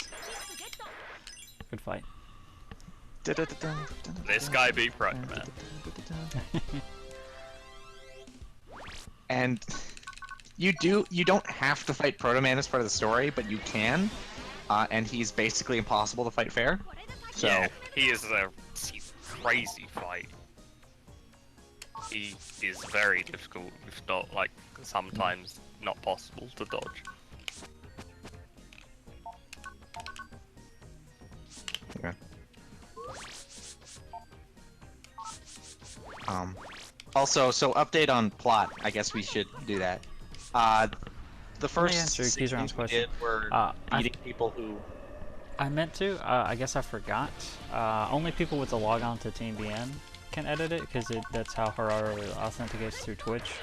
Good fight. This guy beat Proto Man. And you don't have to fight Proto Man as part of the story, but you can, and he's basically impossible to fight fair. So Yeah, he is a crazy fight. he is very difficult, if not, like, sometimes not possible to dodge. Okay. Also, so update on plot. I guess we should do that. The first answer six Keyzron's things we question. did were beating people who. I meant to. I guess I forgot. Only people with the logon to TeamBN can edit it because that's how Gerardo authenticates through Twitch.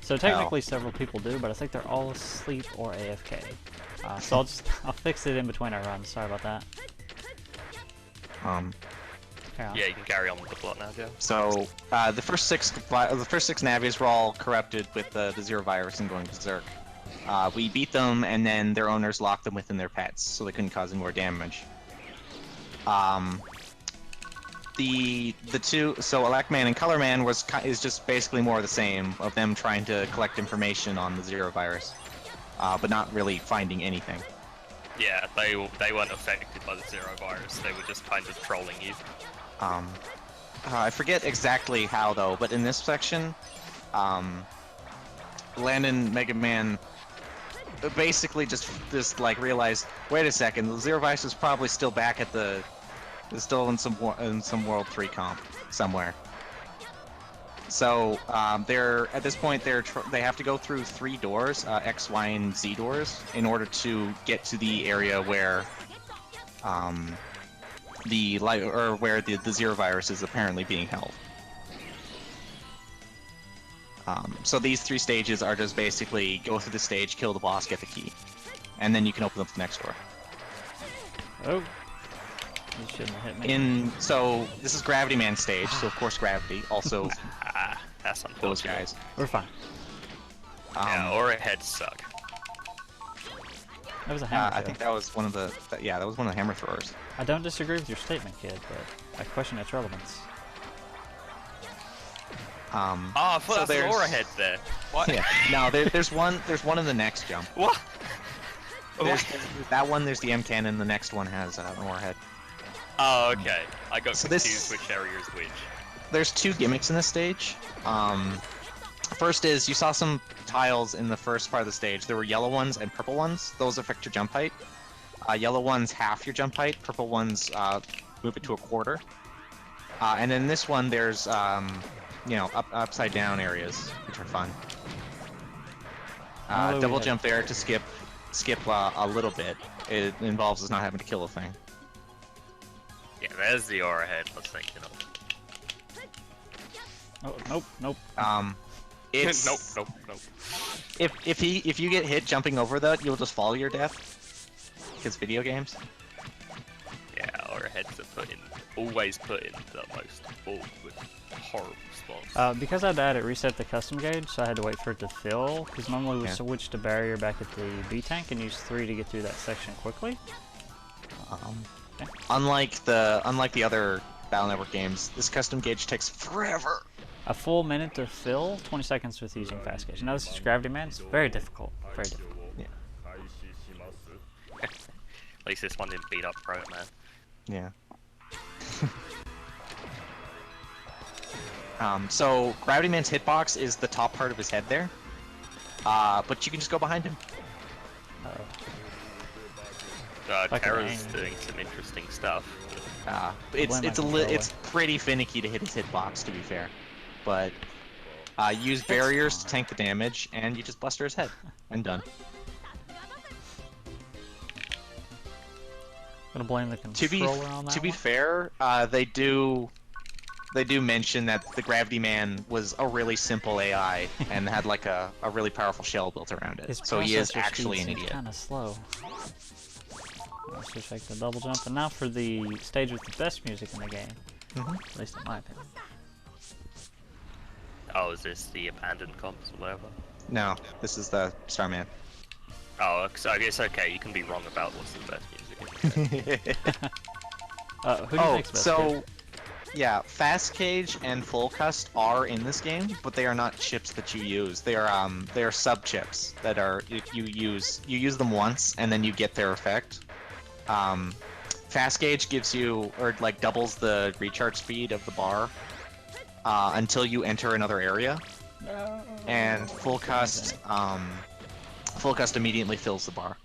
So technically, several people do, but I think they're all asleep or AFK. So I'll fix it in between our runs. Sorry about that. Yeah, you can carry on with the plot now, Joe. So the first six navies were all corrupted with the zero virus and going berserk. We beat them, and then their owners locked them within their pets, so they couldn't cause any more damage. The two, so Elecman and Colorman is just basically more of the same of them trying to collect information on the zero virus, but not really finding anything. Yeah, they weren't affected by the zero virus. They were just kind of trolling you. I forget exactly how though, but in this section, Landon, Mega Man, basically just like realized, wait a second, the zero virus is probably still back at still in some World 3 comp somewhere. So at this point they have to go through 3 doors, X, Y, and Z doors, in order to get to the area where the zero virus is apparently being held. So these 3 stages are just basically go through the stage, kill the boss, get the key, and then you can open up the next door. Oh. You shouldn't have hit me. So this is Gravity Man stage, so of course Gravity, also that's those guys. We're fine. Yeah, or heads suck. That was a hammer I think that was one of the that was one of the hammer throwers. I don't disagree with your statement, kid, but I question its relevance. Oh, I thought so that's Aura head there. What? Yeah. No, there's one in the next jump. What? There's that one. There's the M cannon. The next one has an Aura head. Oh, okay. I got So confused which area is which. There's 2 gimmicks in this stage. First is you saw some tiles in the first part of the stage. There were yellow ones and purple ones. Those affect your jump height. Yellow ones half your jump height. Purple ones move it to a quarter. And then this one there's upside down areas, which are fun. Double jump there to skip a little bit. It involves us not having to kill a thing. Yeah, there's the aura head I was thinking of. Oh, nope. It's nope. if you get hit jumping over that, you'll just fall to your death. Because video games. Yeah, aura heads are always put in the most awkward, horrible spots. Because I died, it reset the custom gauge, so I had to wait for it to fill. Because normally we switch to barrier back at the B tank and use 3 to get through that section quickly. Unlike the other Battle Network games, this custom gauge takes forever. A full minute to fill, 20 seconds with using fast gauge. Now this is Gravity Man. It's very difficult. Very difficult. Yeah. At least this one didn't beat up Brightman. Yeah. So Gravity Man's hitbox is the top part of his head there, but you can just go behind him. Tterraj's doing some interesting stuff. It's pretty finicky to hit his hitbox, to be fair, but use barriers to tank the damage, and you just buster his head, and done. Gonna blame the controller on that. To be fair, they do mention that the Gravity Man was a really simple AI and had like a really powerful shell built around it. So he is actually an idiot. Kind of slow. Let's just take the double jump, and now for the stage with the best music in the game. At least in my opinion. Oh, is this the abandoned comps or whatever? No, this is the Starman. Oh, so I guess okay, you can be wrong about what's the best music. Who do you think's best? So yeah, Fast Cage and Full Cust are in this game, but they are not chips that you use. They are sub chips that are you use them once and then you get their effect. Fast Gauge gives you, or like doubles the recharge speed of the bar, until you enter another area, No. and full cust immediately fills the bar.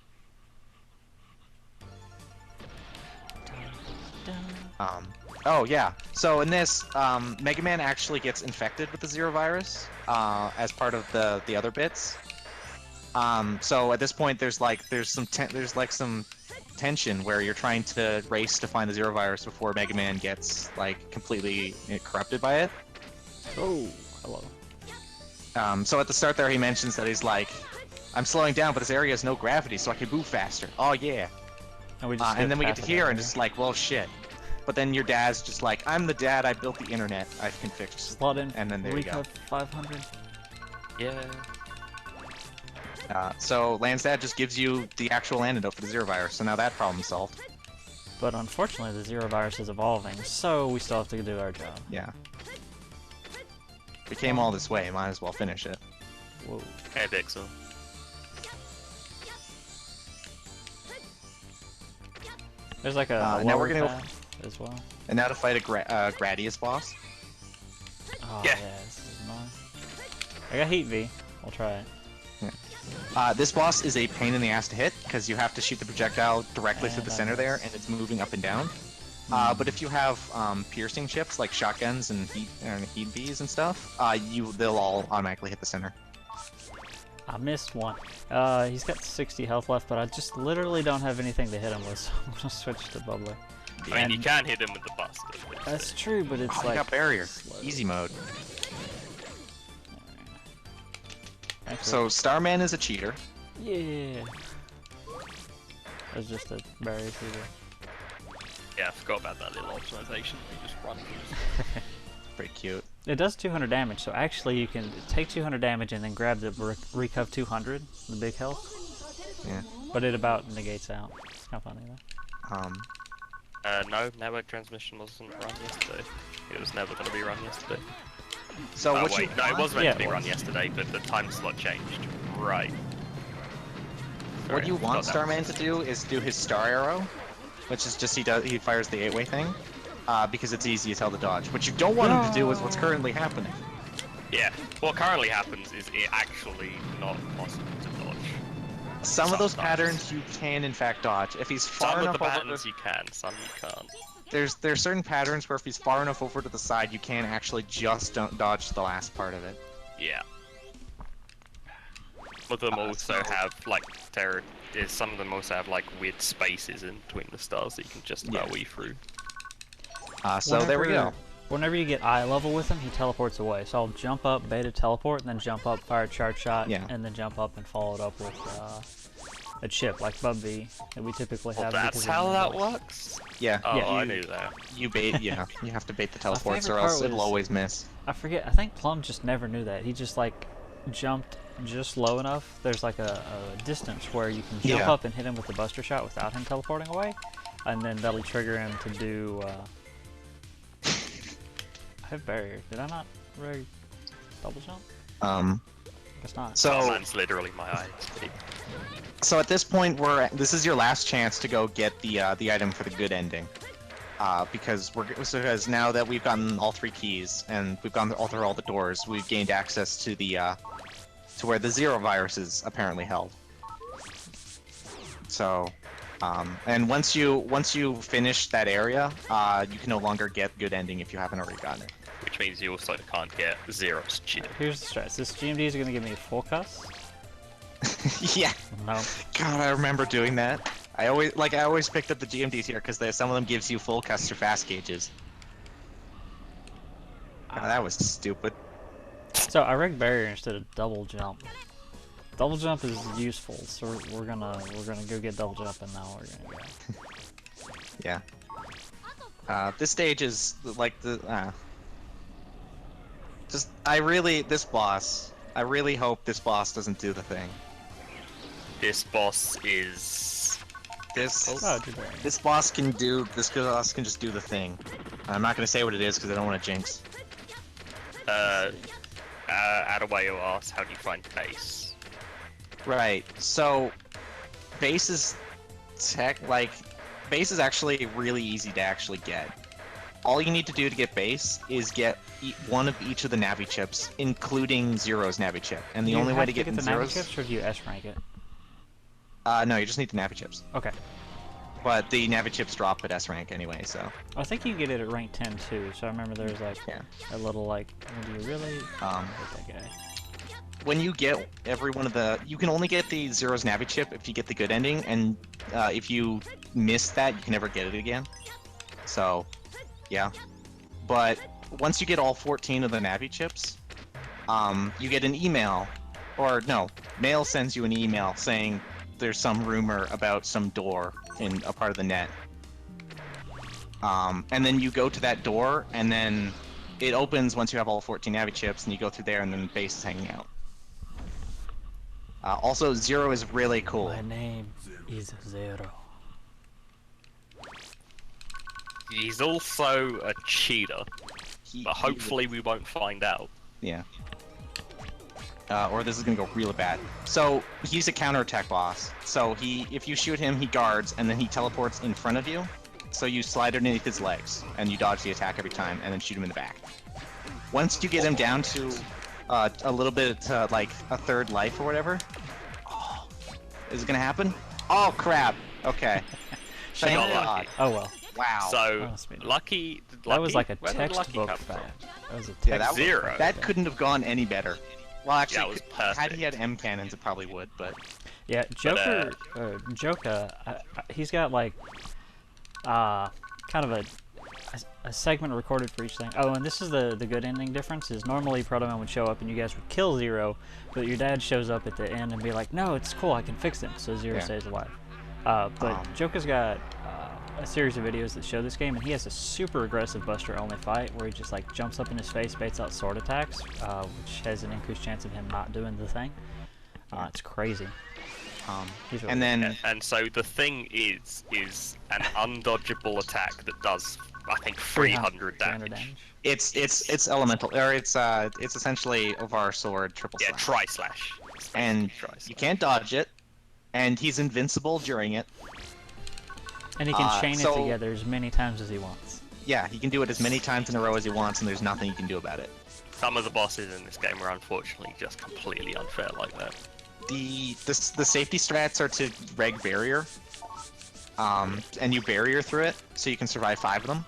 Oh yeah. So in this, Mega Man actually gets infected with the Zero virus as part of the other bits. So at this point, there's some tension where you're trying to race to find the Zero virus before Mega Man gets like completely corrupted by it. Oh, hello. So at the start there, he mentions that he's like, "I'm slowing down, but this area has no gravity, so I can move faster." Oh yeah. And, we just And then we get past to that here, and area. just like, well, shit. But then your dad's just like, "I'm the dad. I built the internet. I can fix." Slot in. And then there you go. Recode 500. Yeah. So Land's dad just gives you the actual antidote for the Zero virus. So now that problem's solved. But unfortunately, the Zero virus is evolving, so we still have to do our job. Yeah. We came all this way. Might as well finish it. Whoa. I think so. There's like a now we're lower gonna go- path as well. And now to fight a Gradius boss. Oh Yeah. yeah, this is annoying. I got Heat V. I'll try it. This boss is a pain in the ass to hit because you have to shoot the projectile directly through the And center that there, was- and it's moving up and down. But if you have piercing chips like shotguns and heat bees and stuff, they'll all automatically hit the center. I missed one. He's got 60 health left, but I just literally don't have anything to hit him with, so I'm gonna switch to Bubbler. I mean, you can hit him with the buster. but That's true, but it's Oh, like you got barrier. slow. Easy mode. Actually, So Starman is a cheater. yeah. That's just a barrier through there. Yeah, I forgot about that little optimization. You just run through. Pretty cute. It does 200 damage, so actually you can take 200 damage and then grab the Recov 200, the big health. Yeah. But it about negates out. It's kind of funny though. No, network transmission wasn't run yesterday. It was never going to be run yesterday. So Oh what wait, you no, it was meant Yeah, to be it run was. yesterday, but the time slot changed. Right. what Sorry, you I forgot want that. Starman to do is do his star arrow, which is just he fires the 8-way thing, because it's easy to tell the dodge. What you don't want him to do is what's currently happening. Yeah, what currently happens is it actually not possible to dodge. Some of those Sometimes. patterns you can in fact dodge. If he's far Some of enough the over, patterns you can, some you can't. there's certain patterns where if he's far enough over to the side, you can actually just don't dodge the last part of it. Yeah. Some of them also have like some of them also have like weird spaces in between the stars that you can just about weave through. So there we go. Whenever you get eye level with him, he teleports away. So I'll jump up, beta teleport, and then jump up, fire a charge shot, Yeah. and then jump up and follow it up with a chip like Bub V that we typically Well, have. that's because of how the that bugs. works? Yeah. Oh, Yeah, I you- knew that. You bait. Yeah. You have to bait the teleports, or favorite else part it'll was- always miss. I forget. I think Plum just never knew that. He just like jumped just low enough. There's like a distance where you can jump Yeah. up and hit him with the Buster Shot without him teleporting away, and then that'll trigger him to do. I have barrier. Did I not rig double jump? Guess not. Oh, So man's literally my eyes. so at this point, this is your last chance to go get the item for the good ending. Because now that we've gotten all 3 keys and we've gone all through all the doors, we've gained access to the to where the Zero virus is apparently held. So, and once you finish that area, you can no longer get good ending if you haven't already gotten it. Which means you also can't get Zero's chip. Here's the stress. This GMD is gonna give me a full cuss. Yeah. No. God, I remember doing that. I always picked up the GMDs here because some of them gives you full custer fast gauges. God, that was stupid. So I rigged barrier instead of double jump. Double jump is useful, so we're gonna go get double jump, and now we're gonna go. Yeah. This stage is like I really hope this boss doesn't do the thing. This boss is... Oh, do barrier. This boss can just do the thing. I'm not gonna say what it is because I don't want to jinx. Adawayo asks, how do you find base? Right. So, base is actually really easy to actually get. all you need to do to get base is get one of each of the Navi chips, including Zero's Navi chip. And the only way to get the Navi Zero's... chips, or do you S rank it? No, you just need the Navi chips. Okay. But the Navi chips drop at S rank anyway, so... I think you can get it at rank 10 too, so I remember there was like a little like, do you really get that guy? When you get every one of the... You can only get the Zero's Navi chip if you get the good ending, and if you miss that, you can never get it again. So, yeah. But once you get all 14 of the Navi chips, you get an email, or no, Mail sends you an email saying there's some rumor about some door in a part of the net. And then you go to that door, and then it opens once you have all 14 Navi chips, and you go through there, and then the base is hanging out. Also, Zero is really cool. My name is Zero. He's also a cheater, but hopefully we won't find out. Yeah. Or this is gonna go really bad. So, he's a counterattack boss. So, if you shoot him, he guards, and then he teleports in front of you. So you slide underneath his legs, and you dodge the attack every time, and then shoot him in the back. Once you get him down to a little bit, like a third life or whatever... Oh, is it gonna happen? Oh, crap! Okay. Thank God. Oh well. Wow. So, Oh, lucky... That was like a where did lucky textbook come from? fact. That was a Yeah, text Zero. that couldn't have gone any better. Well, actually, Yeah, it was had perfect. he had M cannons, it probably would, but... Yeah, Joker, Joka, he's got like, kind of a segment recorded for each thing. Oh, and this is the good ending difference, is normally Proto Man would show up and you guys would kill Zero, but your dad shows up at the end and be like, no, it's cool, I can fix him, so Zero stays alive. But Joka's got a series of videos that show this game, and he has a super aggressive Buster only fight where he just like jumps up in his face, baits out sword attacks, which has an increased chance of him not doing the thing. It's crazy. Really and then... And so the thing is an undodgeable attack that does, I think, 300 damage. It's elemental, or it's essentially Ovar sword triple slash. Yeah, tri-slash. And you can't dodge it, and he's invincible during it. And he can chain it together as many times as he wants. Yeah, he can do it as many times in a row as he wants, and there's nothing you can do about it. Some of the bosses in this game are unfortunately just completely unfair like that. The safety strats are to reg barrier, and you barrier through it, so you can survive 5 of them.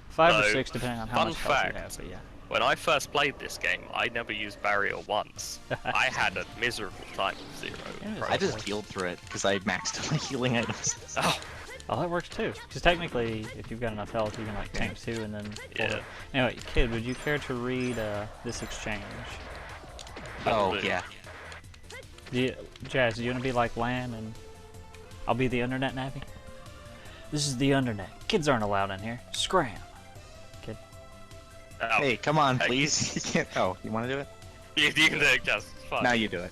5 or 6, depending on how fun much health fact, you have, but yeah. When I first played this game, I never used barrier once. I had a miserable time with Zero. Yeah, I just healed through it, because I maxed out my healing items. Oh, that works too. Because technically, if you've got enough health, you can like tank 2 and then... Yeah. Anyway, kid, would you care to read this exchange? Oh, yeah. Jazz, do you want to be like Lan and I'll be the Undernet Navi? This is the Undernet. Kids aren't allowed in here. Scram. Kid. Oh, Hey, come on, please. You can't... Oh, you want to do it? you can do it, Jazz. It's fine. Now you do it.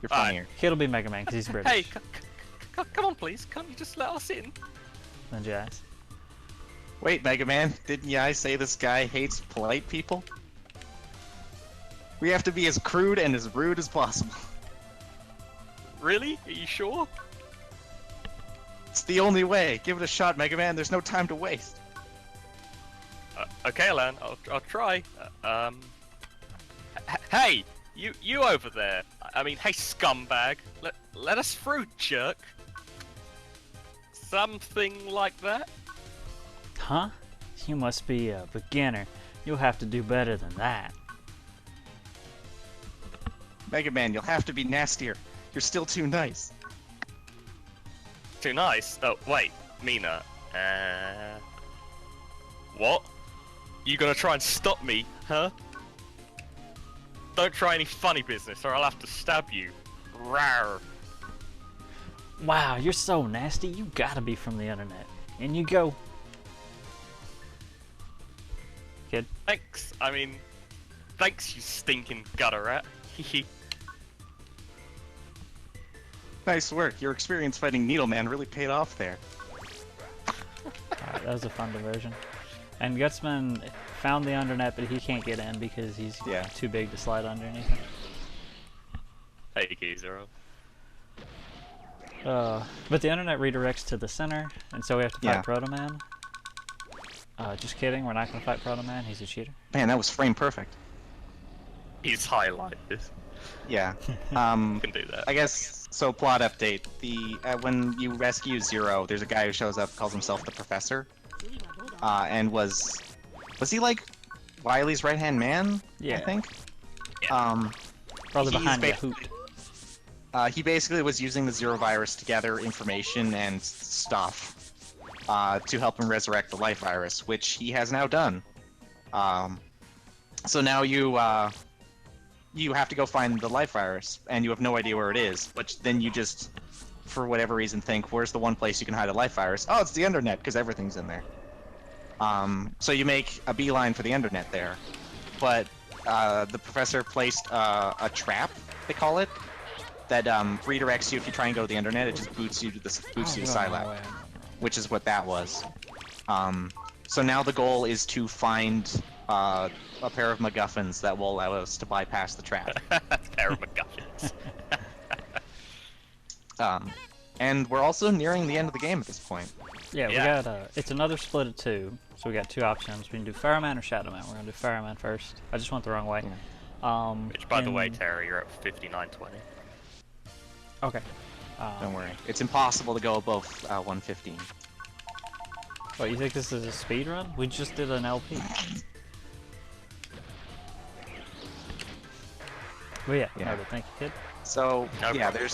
You're funnier. Kid will be Mega Man because he's British. Hey, come on, please. Can't you just let us in? Then Jazz. Wait, Mega Man, didn't I say this guy hates polite people? We have to be as crude and as rude as possible. Really? Are you sure? It's the only way. Give it a shot, Mega Man. There's no time to waste. Okay, Alan. I'll try. Hey, you over there. I mean, hey, scumbag. Let us through, jerk. Something like that. Huh? You must be a beginner. You'll have to do better than that. Mega Man, you'll have to be nastier. You're still too nice. Too nice? Oh, wait. Mina. What? You gonna try and stop me, huh? Don't try any funny business or I'll have to stab you. Rawr. Wow, you're so nasty. You gotta be from the Internet. And you go. Kid. Thanks. I mean, thanks, you stinking gutter rat. Hehe. Nice work. Your experience fighting Needleman really paid off there. Alright, that was a fun diversion. And Gutsman found the Undernet, but he can't get in because he's too big to slide underneath him. Hey, K0. But the Internet redirects to the center, and so we have to fight Proto Man. Just kidding, we're not gonna fight Proto Man, he's a cheater. Man, that was frame perfect. He's highlighted. Yeah. Can do that. I guess, so plot update. When you rescue Zero, there's a guy who shows up, calls himself the Professor. And was he like Wily's right-hand man? Yeah. I think? Yeah. Probably He's behind the basically- hoot. He basically was using the Zero virus to gather information and stuff to help him resurrect the Life virus, which he has now done. So now you have to go find the Life virus, and you have no idea where it is. But then you just, for whatever reason, think, where's the one place you can hide a Life virus? Oh, it's the Internet, because everything's in there. So you make a beeline for the Internet there. But the Professor placed a trap, they call it, that redirects you if you try and go to the Internet. It just boots you to Scilab, which is what that was. So now the goal is to find a pair of MacGuffins that will allow us to bypass the trap. A pair of MacGuffins. And we're also nearing the end of the game at this point. Yeah, we Yeah. got, it's another split of two, so we got two options. We can do Pharaohman or Shadow Man. We're gonna do Pharaoman first. I just went the wrong way. Which, by the way, and- Terry, you're at 5920. Okay. Don't worry. It's impossible to go above 115. What, you think this is a speed run? We just did an LP. Well, yeah. Yeah. Noted. Thank you, kid. So No yeah, problem.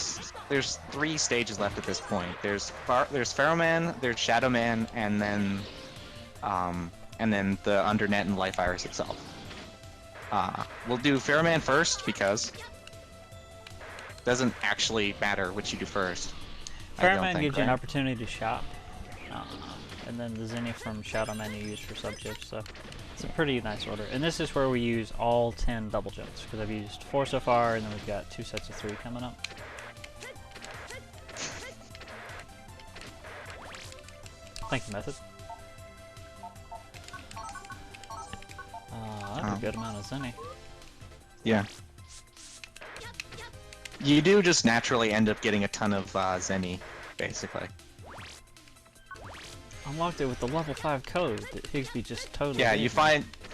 there's 3 stages left at this point. There's Pharaoh Man, there's Shadow Man, and then the Undernet and Life Virus itself. We'll do Pharaoh Man first because it doesn't actually matter which you do first. I don't Pharaohman think, gives you an right? opportunity to shop, and then the Zenny from Shadow Man you use for subjects. So it's a pretty nice order. And this is where we use all 10 double jumps because I've used 4 so far, and then we've got 2 sets of 3 coming up. Thank you, Method. That's a good amount of Zenny. Yeah. You do just naturally end up getting a ton of Zenny, basically. Unlocked it with the level 5 code that Higsby just totally. Yeah, gave you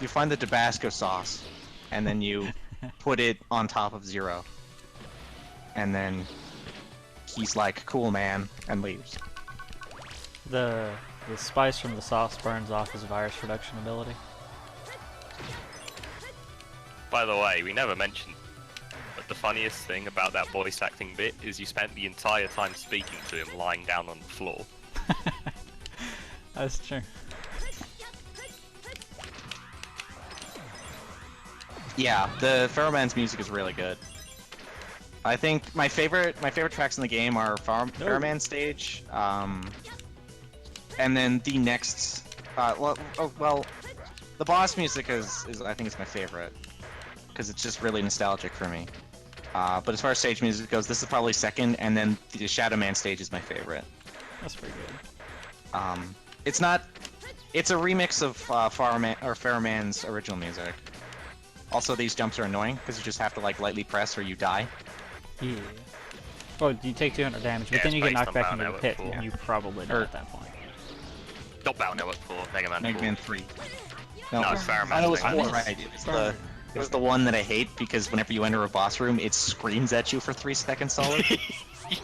me. find the Tabasco sauce, and then you put it on top of Zero, and then he's like, "Cool, man," and leaves. The spice from the sauce burns off his virus reduction ability. By the way, we never mentioned, but the funniest thing about that voice acting bit is you spent the entire time speaking to him lying down on the floor. That's true. Yeah, the Pharaohman's music is really good. I think my favorite tracks in the game are Pharaohman stage, and then the next, well, the boss music is I think it's my favorite because it's just really nostalgic for me. But as far as stage music goes, this is probably second, and then the Shadow Man stage is my favorite. That's pretty good. It's a remix of Pharaohman's original music. Also, these jumps are annoying because you just have to like lightly press or you die. Yeah. Well, you take 200 damage, but Yeah, then you it's get knocked based back on into the Bow pit, Network and 4. you probably die Or- at that point. Not Bow Network 4, Mega Man 4. Mega Man 3. No, it's Pharaohman. I know it's Mega 4, Man. right? It was the one that I hate because whenever you enter a boss room, it screams at you for 3 seconds solid.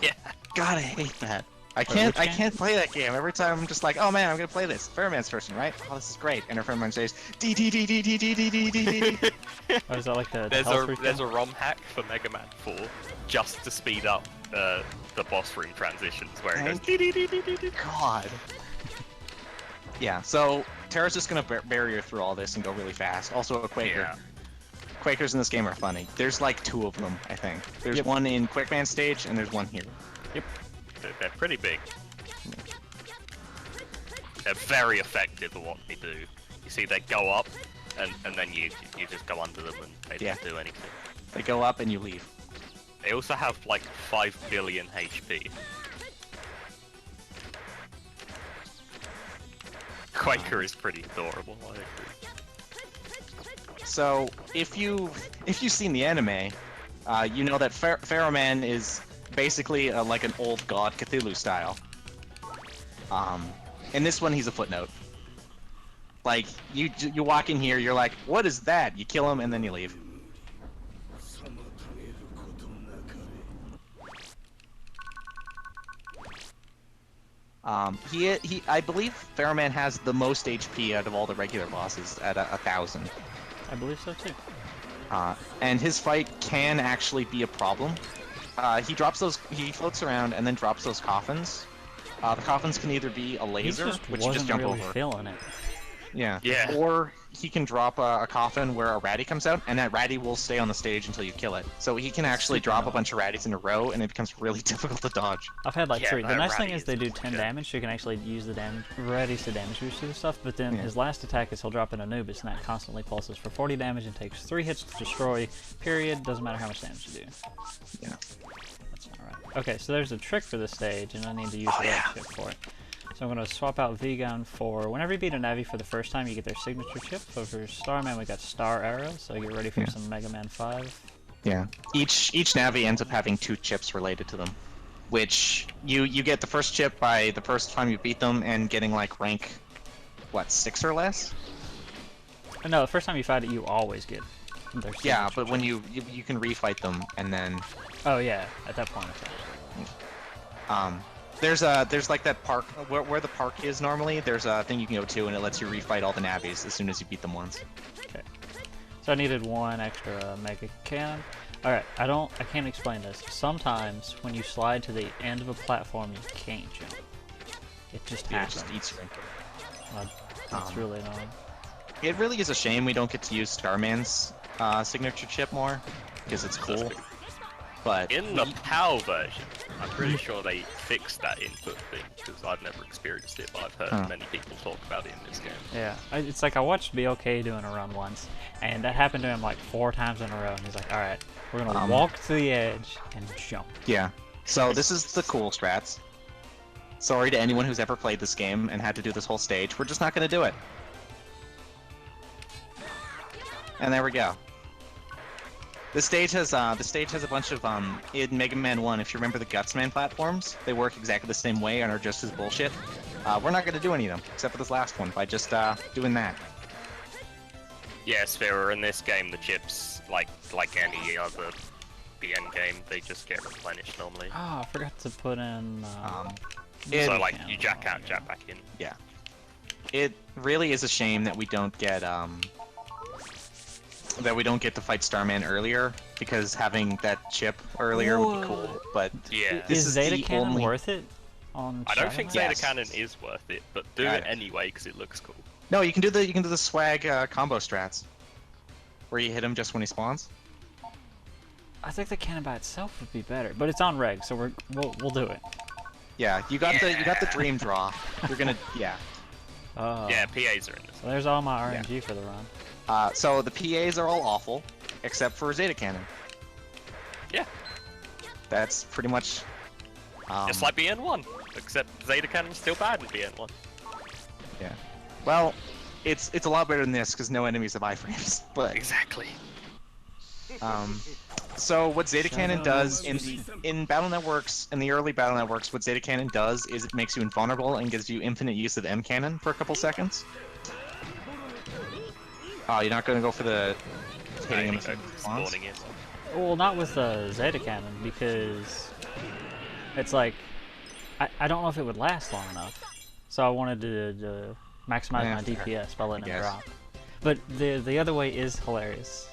Yeah. God, I hate that. I which can't game? play that game. Every time I'm just like, oh man, I'm gonna play this. Pharaohman's first one, right? Oh, this is great. And Pharaohman says, D D D D D D D D D D. Oh, is that like the There's health a recall? ROM hack for Mega Man 4 just to speed up the boss room transitions where it goes. Thank God. Yeah. So Tterraj's just gonna barrier through all this and go really fast. Also a Quaker. Yeah. Quakers in this game are funny. There's like 2 of them, I think. There's one in Quickman stage and there's one here. They're pretty big. They're very effective at what they do. You see, they go up, and then you just go under them and they don't do anything. They go up and you leave. They also have like 5 billion HP. Quaker is pretty adorable, I agree. So if you've seen the anime, you know that Pharaohman is basically like an old god Cthulhu style. In this one, he's a footnote. Like, you walk in here, you're like, what is that? You kill him, and then you leave. I believe Fairman has the most HP out of all the regular bosses at 1,000. I believe so too. And his fight can actually be a problem. He floats around and then drops those coffins. The coffins can either be a laser, which you just jump really over. Feeling it. Yeah. Yeah. Or he can drop a coffin where a ratty comes out, and that ratty will stay on the stage until you kill it. So he can actually drop a bunch of ratties in a row, and it becomes really difficult to dodge. I've had like 3. The nice thing ratty is they is do 10 damage, so you can actually use the ratties to damage boost the stuff, but then his last attack is he'll drop in Anubis, and that constantly pulses for 40 damage and takes 3 hits to destroy, period. Doesn't matter how much damage you do. Yeah. That's not right. Okay, so there's a trick for this stage, and I need to use the right chip for it. So I'm going to swap out V-Gun for... Whenever you beat a Navi for the first time, you get their signature chip. So for Starman, we got Star Arrow, so get ready for some Mega Man 5. Yeah. Each Navi ends up having 2 chips related to them. Which, you get the first chip by the first time you beat them, and getting like rank, what, 6 or less? No, the first time you fight it, you always get their signature Yeah, but chip. when you can refight them, and then... Oh yeah, at that point it's actually... There's like that park where the park is normally. There's a thing you can go to, and it lets you refight all the Navis as soon as you beat them once. Okay. So I needed 1 extra Mega Cannon. Alright, I can't explain this. Sometimes when you slide to the end of a platform, you can't jump. It just happens. It just eats you. That's really annoying. It really is a shame we don't get to use Starman's signature chip more, because it's cool. But in the PAL version, I'm pretty sure they fixed that input thing, because I've never experienced it, but I've heard many people talk about it in this game. Yeah, it's like I watched BLK doing a run once, and that happened to him like 4 times in a row, and he's like, alright, we're gonna walk to the edge and jump. Yeah, so this is the cool strats. Sorry to anyone who's ever played this game and had to do this whole stage, we're just not gonna do it. And there we go. The stage has a bunch of in Mega Man 1. If you remember the Gutsman platforms, they work exactly the same way and are just as bullshit. We're not gonna do any of them except for this last one by just doing that. Yes, there are in this game the chips, like any other BN game, they just get replenished normally. Oh, I forgot to put in. So like you jack out, jack back in. Yeah. It really is a shame that we don't get to fight Starman earlier, because having that chip earlier would be cool. But yeah, is Zeta the Cannon only... worth it? I don't think Zeta Cannon is worth it, but do it anyway because it looks cool. No, you can do the swag combo strats, where you hit him just when he spawns. I think the cannon by itself would be better, but it's on reg, so we'll do it. Yeah, you got the dream draw. You're gonna yeah, PAs are in this. So there's all my RNG for the run. So the PAs are all awful, except for Zeta Cannon. Yeah. That's pretty much... just like BN1, except Zeta Cannon's still bad in BN1. Yeah. Well, it's a lot better than this, because no enemies have iframes, but... Exactly. So what Zeta Cannon does in Battle Networks, in the early Battle Networks, what Zeta Cannon does is it makes you invulnerable and gives you infinite use of M Cannon for a couple seconds. Oh, you're not gonna go for the hitting him spawning in. Well, not with Zeta Cannon, because it's like I don't know if it would last long enough. So I wanted to maximize my DPS by letting him drop. But the other way is hilarious.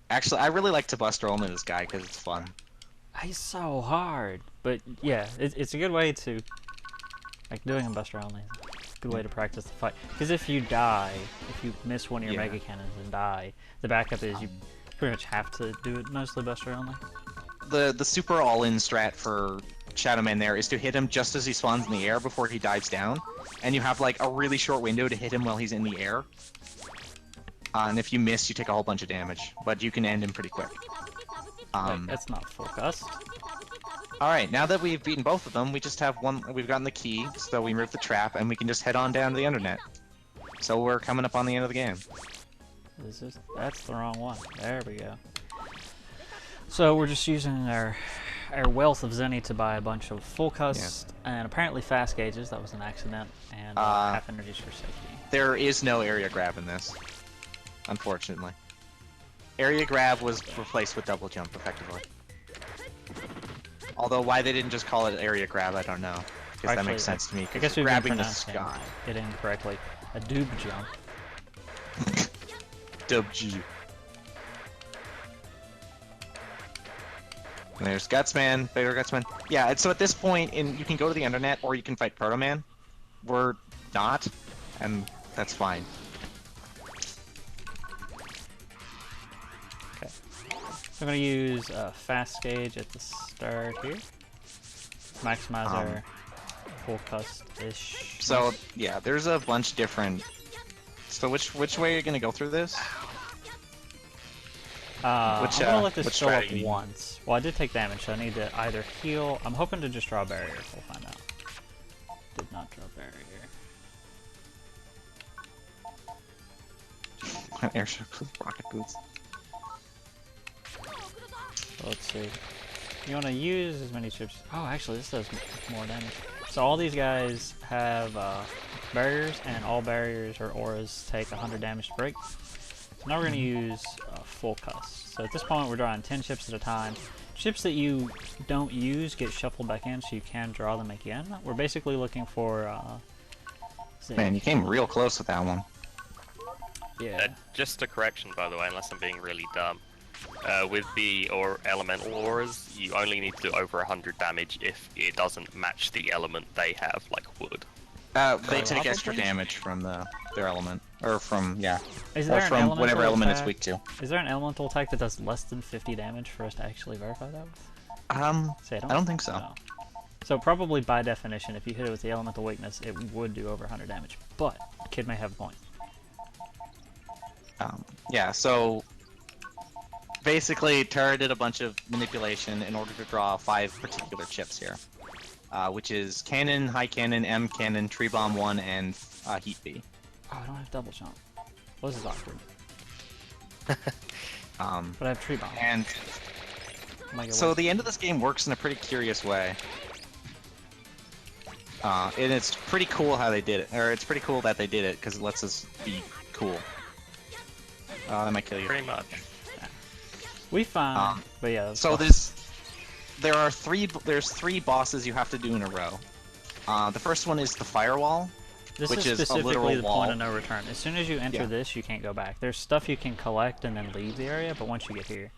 Actually, I really like to buster only this guy because it's fun. He's so hard, but yeah, it's a good way to doing a buster only. Good way to practice the fight. Because if you die, if you miss one of your Mega Cannons and die, the backup is you pretty much have to do it mostly buster only. The super all-in strat for Shadow Man there is to hit him just as he spawns in the air before he dives down, and you have like a really short window to hit him while he's in the air. And if you miss, you take a whole bunch of damage, but you can end him pretty quick. That's not focused. Alright, now that we've beaten both of them, we just have one. We've gotten the key, so we remove the trap, and we can just head on down to the internet. So we're coming up on the end of the game. That's the wrong one. There we go. So we're just using our our wealth of Zenny to buy a bunch of full cust and apparently fast gauges. That was an accident. And half energies for safety. There is no area grab in this, unfortunately. Area grab was replaced with double jump, effectively. Although why they didn't just call it area grab, I don't know. Because that makes sense to me. I guess we've grabbing been the pronouncing sky. it incorrectly. A doob jump. Dubg. There's Gutsman, Bigger Gutsman. Yeah, and so at this point, you can go to the internet or you can fight Proto Man. We're not, and that's fine. Okay. So I'm going to use fast gauge at the start here. Maximize our full cust-ish. So, yeah, there's a bunch different... So which way are you going to go through this? I'm going to let this fill up strategy? once. Well, I did take damage, so I need to either heal... I'm hoping to just draw a barrier. We'll find out. Did not draw a barrier. Airship with rocket boots. So let's see. You want to use as many chips... Oh, actually, this does more damage. So all these guys have barriers, and all barriers or auras take 100 damage to break. So now we're going to use full cust. So at this point, we're drawing 10 chips at a time. Chips that you don't use get shuffled back in, so you can draw them again. We're basically looking for... Man, you came real close with that one. Yeah. Just a correction, by the way, unless I'm being really dumb. With the elemental auras, you only need to do over 100 damage if it doesn't match the element they have, like wood. They take extra damage from their element, or from Is or there an from elemental whatever element it's attack? weak to. Is there an elemental attack that does less than 50 damage for us to actually verify that with? Say, I don't think so. No. So probably by definition, if you hit it with the elemental weakness, it would do over 100 damage. But kid may have a point. Yeah, so basically, Tterraj did a bunch of manipulation in order to draw 5 particular chips here, which is Cannon, High Cannon, M Cannon, Tree Bomb 1, and Heat B. Oh, I don't have double jump. Well, this is awkward. But I have Tree Bomb. And so the end of this game works in a pretty curious way. And it's pretty cool how they did it, or it's pretty cool that they did it, because it lets us be cool. That might kill you. Pretty much. We found, but yeah. So there's 3 bosses you have to do in a row. The first one is the firewall, This which is is a specifically literal the wall. point of no return. As soon as you enter this, you can't go back. There's stuff you can collect and then leave the area, but once you get here.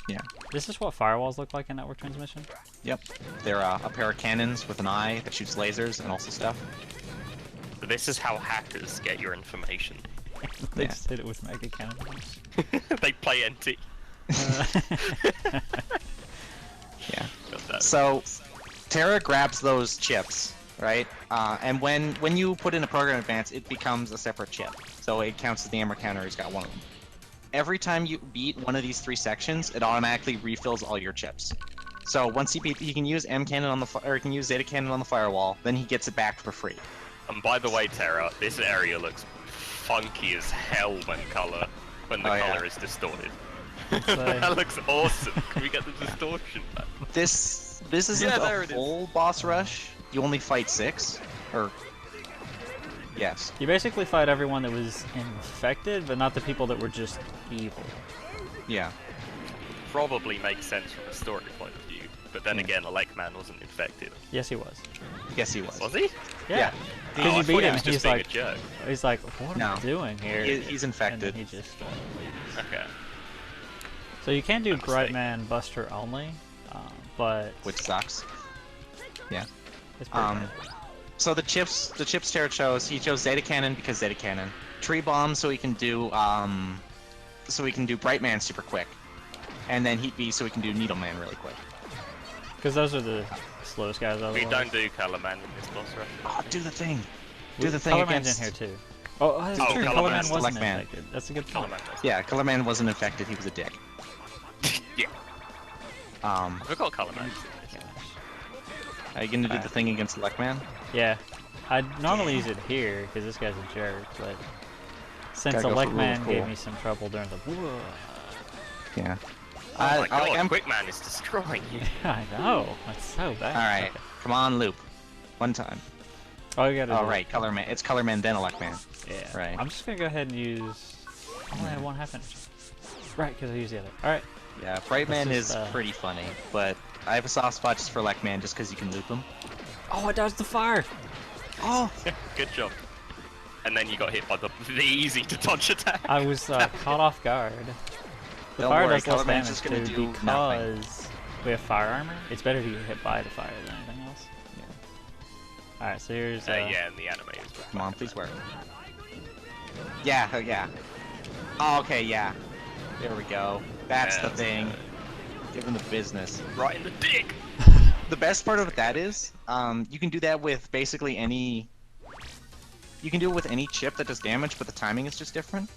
Yeah. This is what firewalls look like in network transmission? Yep. They're a pair of cannons with an eye that shoots lasers and also stuff. So this is how hackers get your information. They just hit it with mega cannons. They play NT. Yeah. So, Tterraj grabs those chips, right? And when you put in a program advance, it becomes a separate chip. So it counts as the ammo counter. He's got one of them. Every time you beat one of these 3 sections, it automatically refills all your chips. So once he can use M cannon on the or he can use Zeta cannon on the firewall. Then he gets it back for free. And by the way, Tterraj, this area looks funky as hell when the color is distorted. That looks awesome. Can we get the distortion back? This isn't a full boss rush. You only fight 6, or yes. You basically fight everyone that was infected, but not the people that were just evil. Yeah. Probably makes sense from a story point of view, but then again, a Lake Man wasn't infected. Yes, he was. Yes, he was. Was he? Yeah. Because Oh, you I beat thought he him, was and just being a jerk. he's like, what am I doing here? He's infected. And then he just leaves. Okay. So you can do Brightman Buster only, but Which sucks. Yeah. it's pretty bad. So the chips Tterraj chose. He chose Zeta Cannon because Zeta Cannon. Tree Bomb so he can do Brightman super quick, and then Heat B so he can do Needleman really quick. Because those are the slowest guys otherwise. We don't do Color Man in this boss rush. Oh, do the thing. Do the thing Color against. Man's in here too. Oh, that's Oh, true. Color Color Man Man's the wasn't Black Man. infected. That's a good Color point. Man was. Yeah, Color Man wasn't infected. He was a dick. Yeah. I forgot Color Man. Are you gonna do the thing against Leckman? Yeah. I'd normally use it here, because this guy's a jerk, but since Gotta the go for Lek Man rule of gave cool. me some trouble during the... Whoa. Yeah. Oh my god, I'm Quickman is destroying you. I know. That's so bad. Alright, Okay. come on, loop. One time. Oh, you gotta. Oh, do- right, Color Man. It's Color Man, then Elect Man. Yeah. Right. I'm just gonna go ahead and use. I only have one half energy. Right, because I used the other. All right. Yeah, Brightman Let's is just, pretty funny, but I have a soft spot just for Elect Man just because you can loop him. Oh, I dodged the fire. Oh! Good job. And then you got hit by the easy to dodge attack. I was caught off guard. The Don't fire worry, does less Color Man's damage just gonna too do nothing. because we have fire armor. It's better to get hit by the fire than anything else. Yeah. All right, so here's. Yeah, and the anime is Come on, please work. Yeah, oh, yeah. Oh, okay, yeah. There we go. That's the thing. Give him the business. right in the dick. The best part of that is, you can do that with basically any... You can do it with any chip that does damage, but the timing is just different.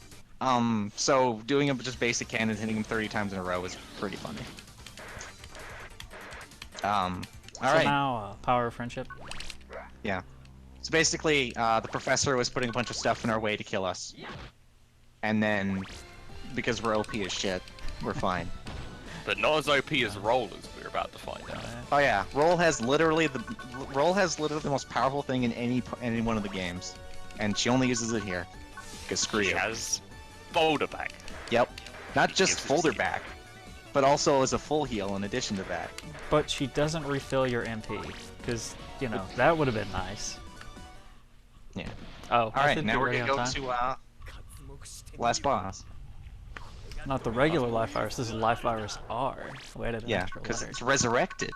So doing it with just basic cannon, hitting him 30 times in a row is pretty funny. So Alright. now, power of friendship. Yeah. So basically, the professor was putting a bunch of stuff in our way to kill us. And then, because we're OP as shit, we're fine. But not as OP as Roll, as we're about to find out. Oh yeah, Roll has literally the most powerful thing in any one of the games, and she only uses it here. Cause screw She you. has Boulder back. Yep. Not just gives us folder the- back, but also as a full heal in addition to that. But she doesn't refill your MP, because, you know, that would have been nice. Yeah. Oh, I All right, said now get we're ready gonna on go time. to last boss. Not the regular life virus, this is life virus R. We added an Yeah, extra because letter. it's resurrected.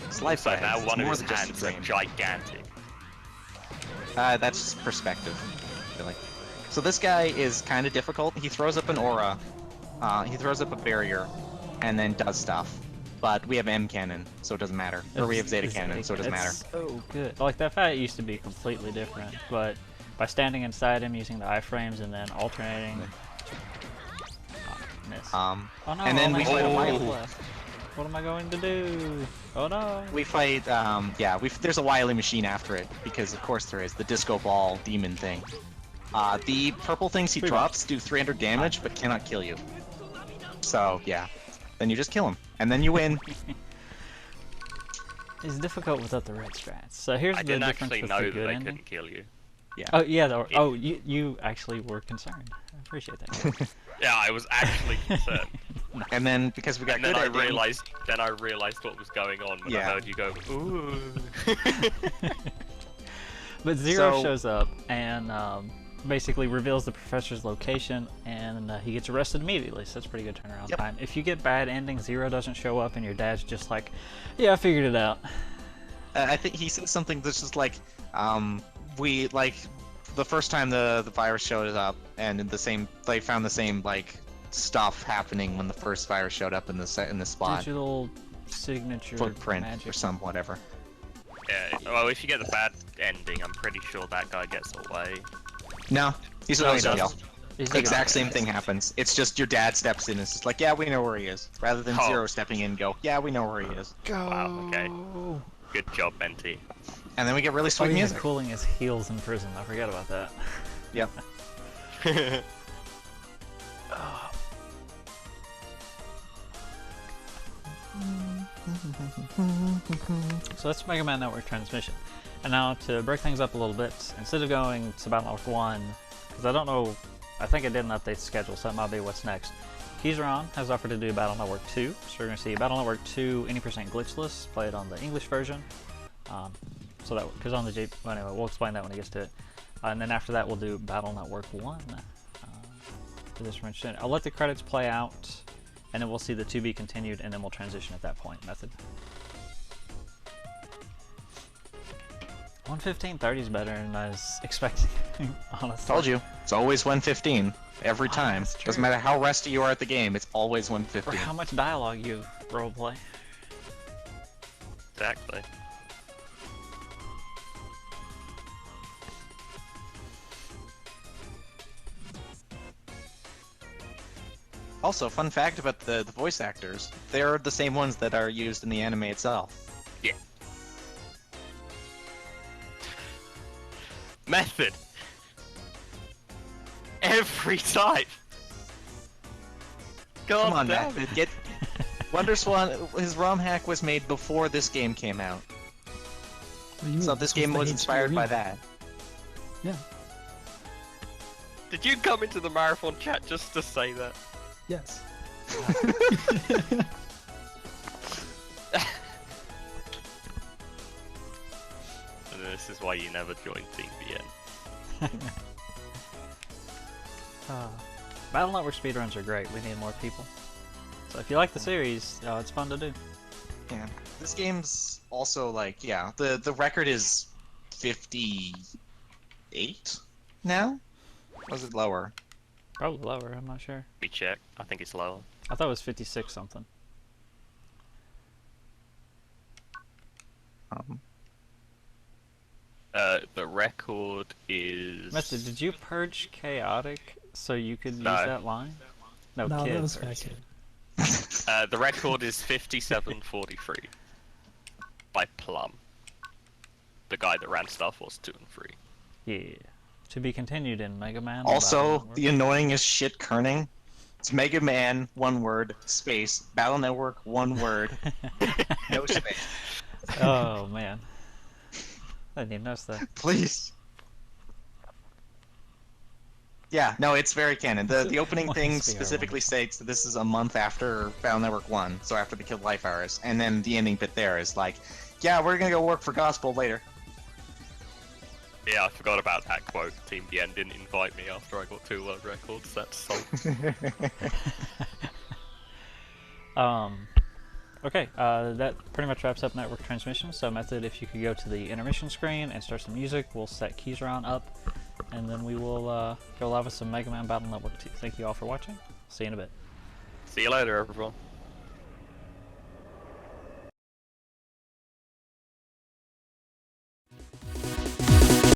It's life So virus. now It's one of more his than just a hands are dream. gigantic. That's just perspective, really. So this guy is kind of difficult. He throws up an aura, he throws up a barrier, and then does stuff. But we have M cannon, so it doesn't matter. Or we have Zeta cannon, so it doesn't matter. It's so good. Like, that fight used to be completely different, but by standing inside him, using the iframes, and then alternating... Oh, miss. Oh no, and then only we fight a one Wily. left. What am I going to do? Oh no! We fight, yeah, there's a Wily machine after it, because of course there is, the disco ball demon thing. The purple things he drops do 300 damage, but cannot kill you. So, yeah. Then you just kill him, and then you win. It's difficult without the red strats. So here's I the didn't difference actually with know the that good they ending. couldn't kill you. Yeah. Oh yeah, you actually were concerned. I appreciate that. Yeah, I was actually concerned. And then, because we got And then good I ending, realized what was going on when I Yeah. heard you go, ooh. But Zero So- shows up and basically reveals the professor's location, and he gets arrested immediately. So that's pretty good turnaround Yep. time. If you get bad ending, Zero doesn't show up, and your dad's just like, "Yeah, I figured it out." I think he said something that's just like, we, like, the first time the virus showed up, and in the same, they found the same, like, stuff happening when the first virus showed up in the spot. Digital signature Footprint magic. or some whatever. Yeah, well, if you get the bad ending, I'm pretty sure that guy gets away. No, he's No, he supposed to doesn't. heal. He's The like, exact same thing happens. It's just your dad steps in and it's just like, yeah, we know where he is. Rather than Oh. Zero stepping in and go, yeah, we know where he is. Wow, okay. Good job, Menti. And then we get really Oh, sweet he's music. cooling his heels in prison. I forgot about that. Yep. So that's Mega Man Network transmission. And now to break things up a little bit, instead of going to Battle Network 1, because I don't know, I think I didn't update the schedule, so that might be what's next. Keyzeron has offered to do Battle Network 2, so we're going to see Battle Network 2 any percent glitchless, play it on the English version. So that, because on the J, well, anyway, we'll explain that when it gets to it. And then after that, we'll do Battle Network 1 for this transmission. I'll let the credits play out, and then we'll see the to be continued, and then we'll transition at that point method. 1:15:30 is better than I was expecting, honestly. Told you. It's always 1:15 every Oh, time. that's true. Doesn't matter how rusty you are at the game, it's always Or 1:15. how much dialogue you roleplay. Exactly. Also, fun fact about the voice actors, they're the same ones that are used in the anime itself. Yeah. Method. Every time. God Come on, damn Matt. Get WonderSwan. His ROM hack was made before this game came out. What do you mean? So this game the was HD inspired by arena. that. Yeah. Did you come into the marathon chat just to say that? Yes. And this is why you never joined TeamBN. Battle Network speedruns are great. We need more people. So if you like the series, it's fun to do. Yeah. This game's also like, yeah, the record is 58 now? Was it lower? Probably lower, I'm not sure. We check. I think it's lower. I thought it was 56 something. The record is... Mister, did you purge chaotic so you could use No. that line? No, No, kid. that was Fat Kid. the record is 57:43 by Plum. The guy that ran Star Force 2 and 3. Yeah. To be continued in Mega Man. Also, Battle Network. the annoyingest shit kerning. It's Mega Man, one word, space, Battle Network, one word, no space. Oh man. I didn't even notice that. Please. Yeah, no, it's very canon. The opening Why thing is VR specifically states that this is a month after Battle Network 1, so after the Killed Life Hours, and then the ending bit there is like, yeah, we're gonna go work for Gospel later. Yeah, I forgot about that quote. TeamBN didn't invite me after I got 2 world records. That's so... Okay, that pretty much wraps up network transmission. So Method, if you could go to the intermission screen and start some music, we'll set Keysron up, and then we will go live with some Mega Man Battle Network 2. Thank you all for watching. See you in a bit. See you later, everyone.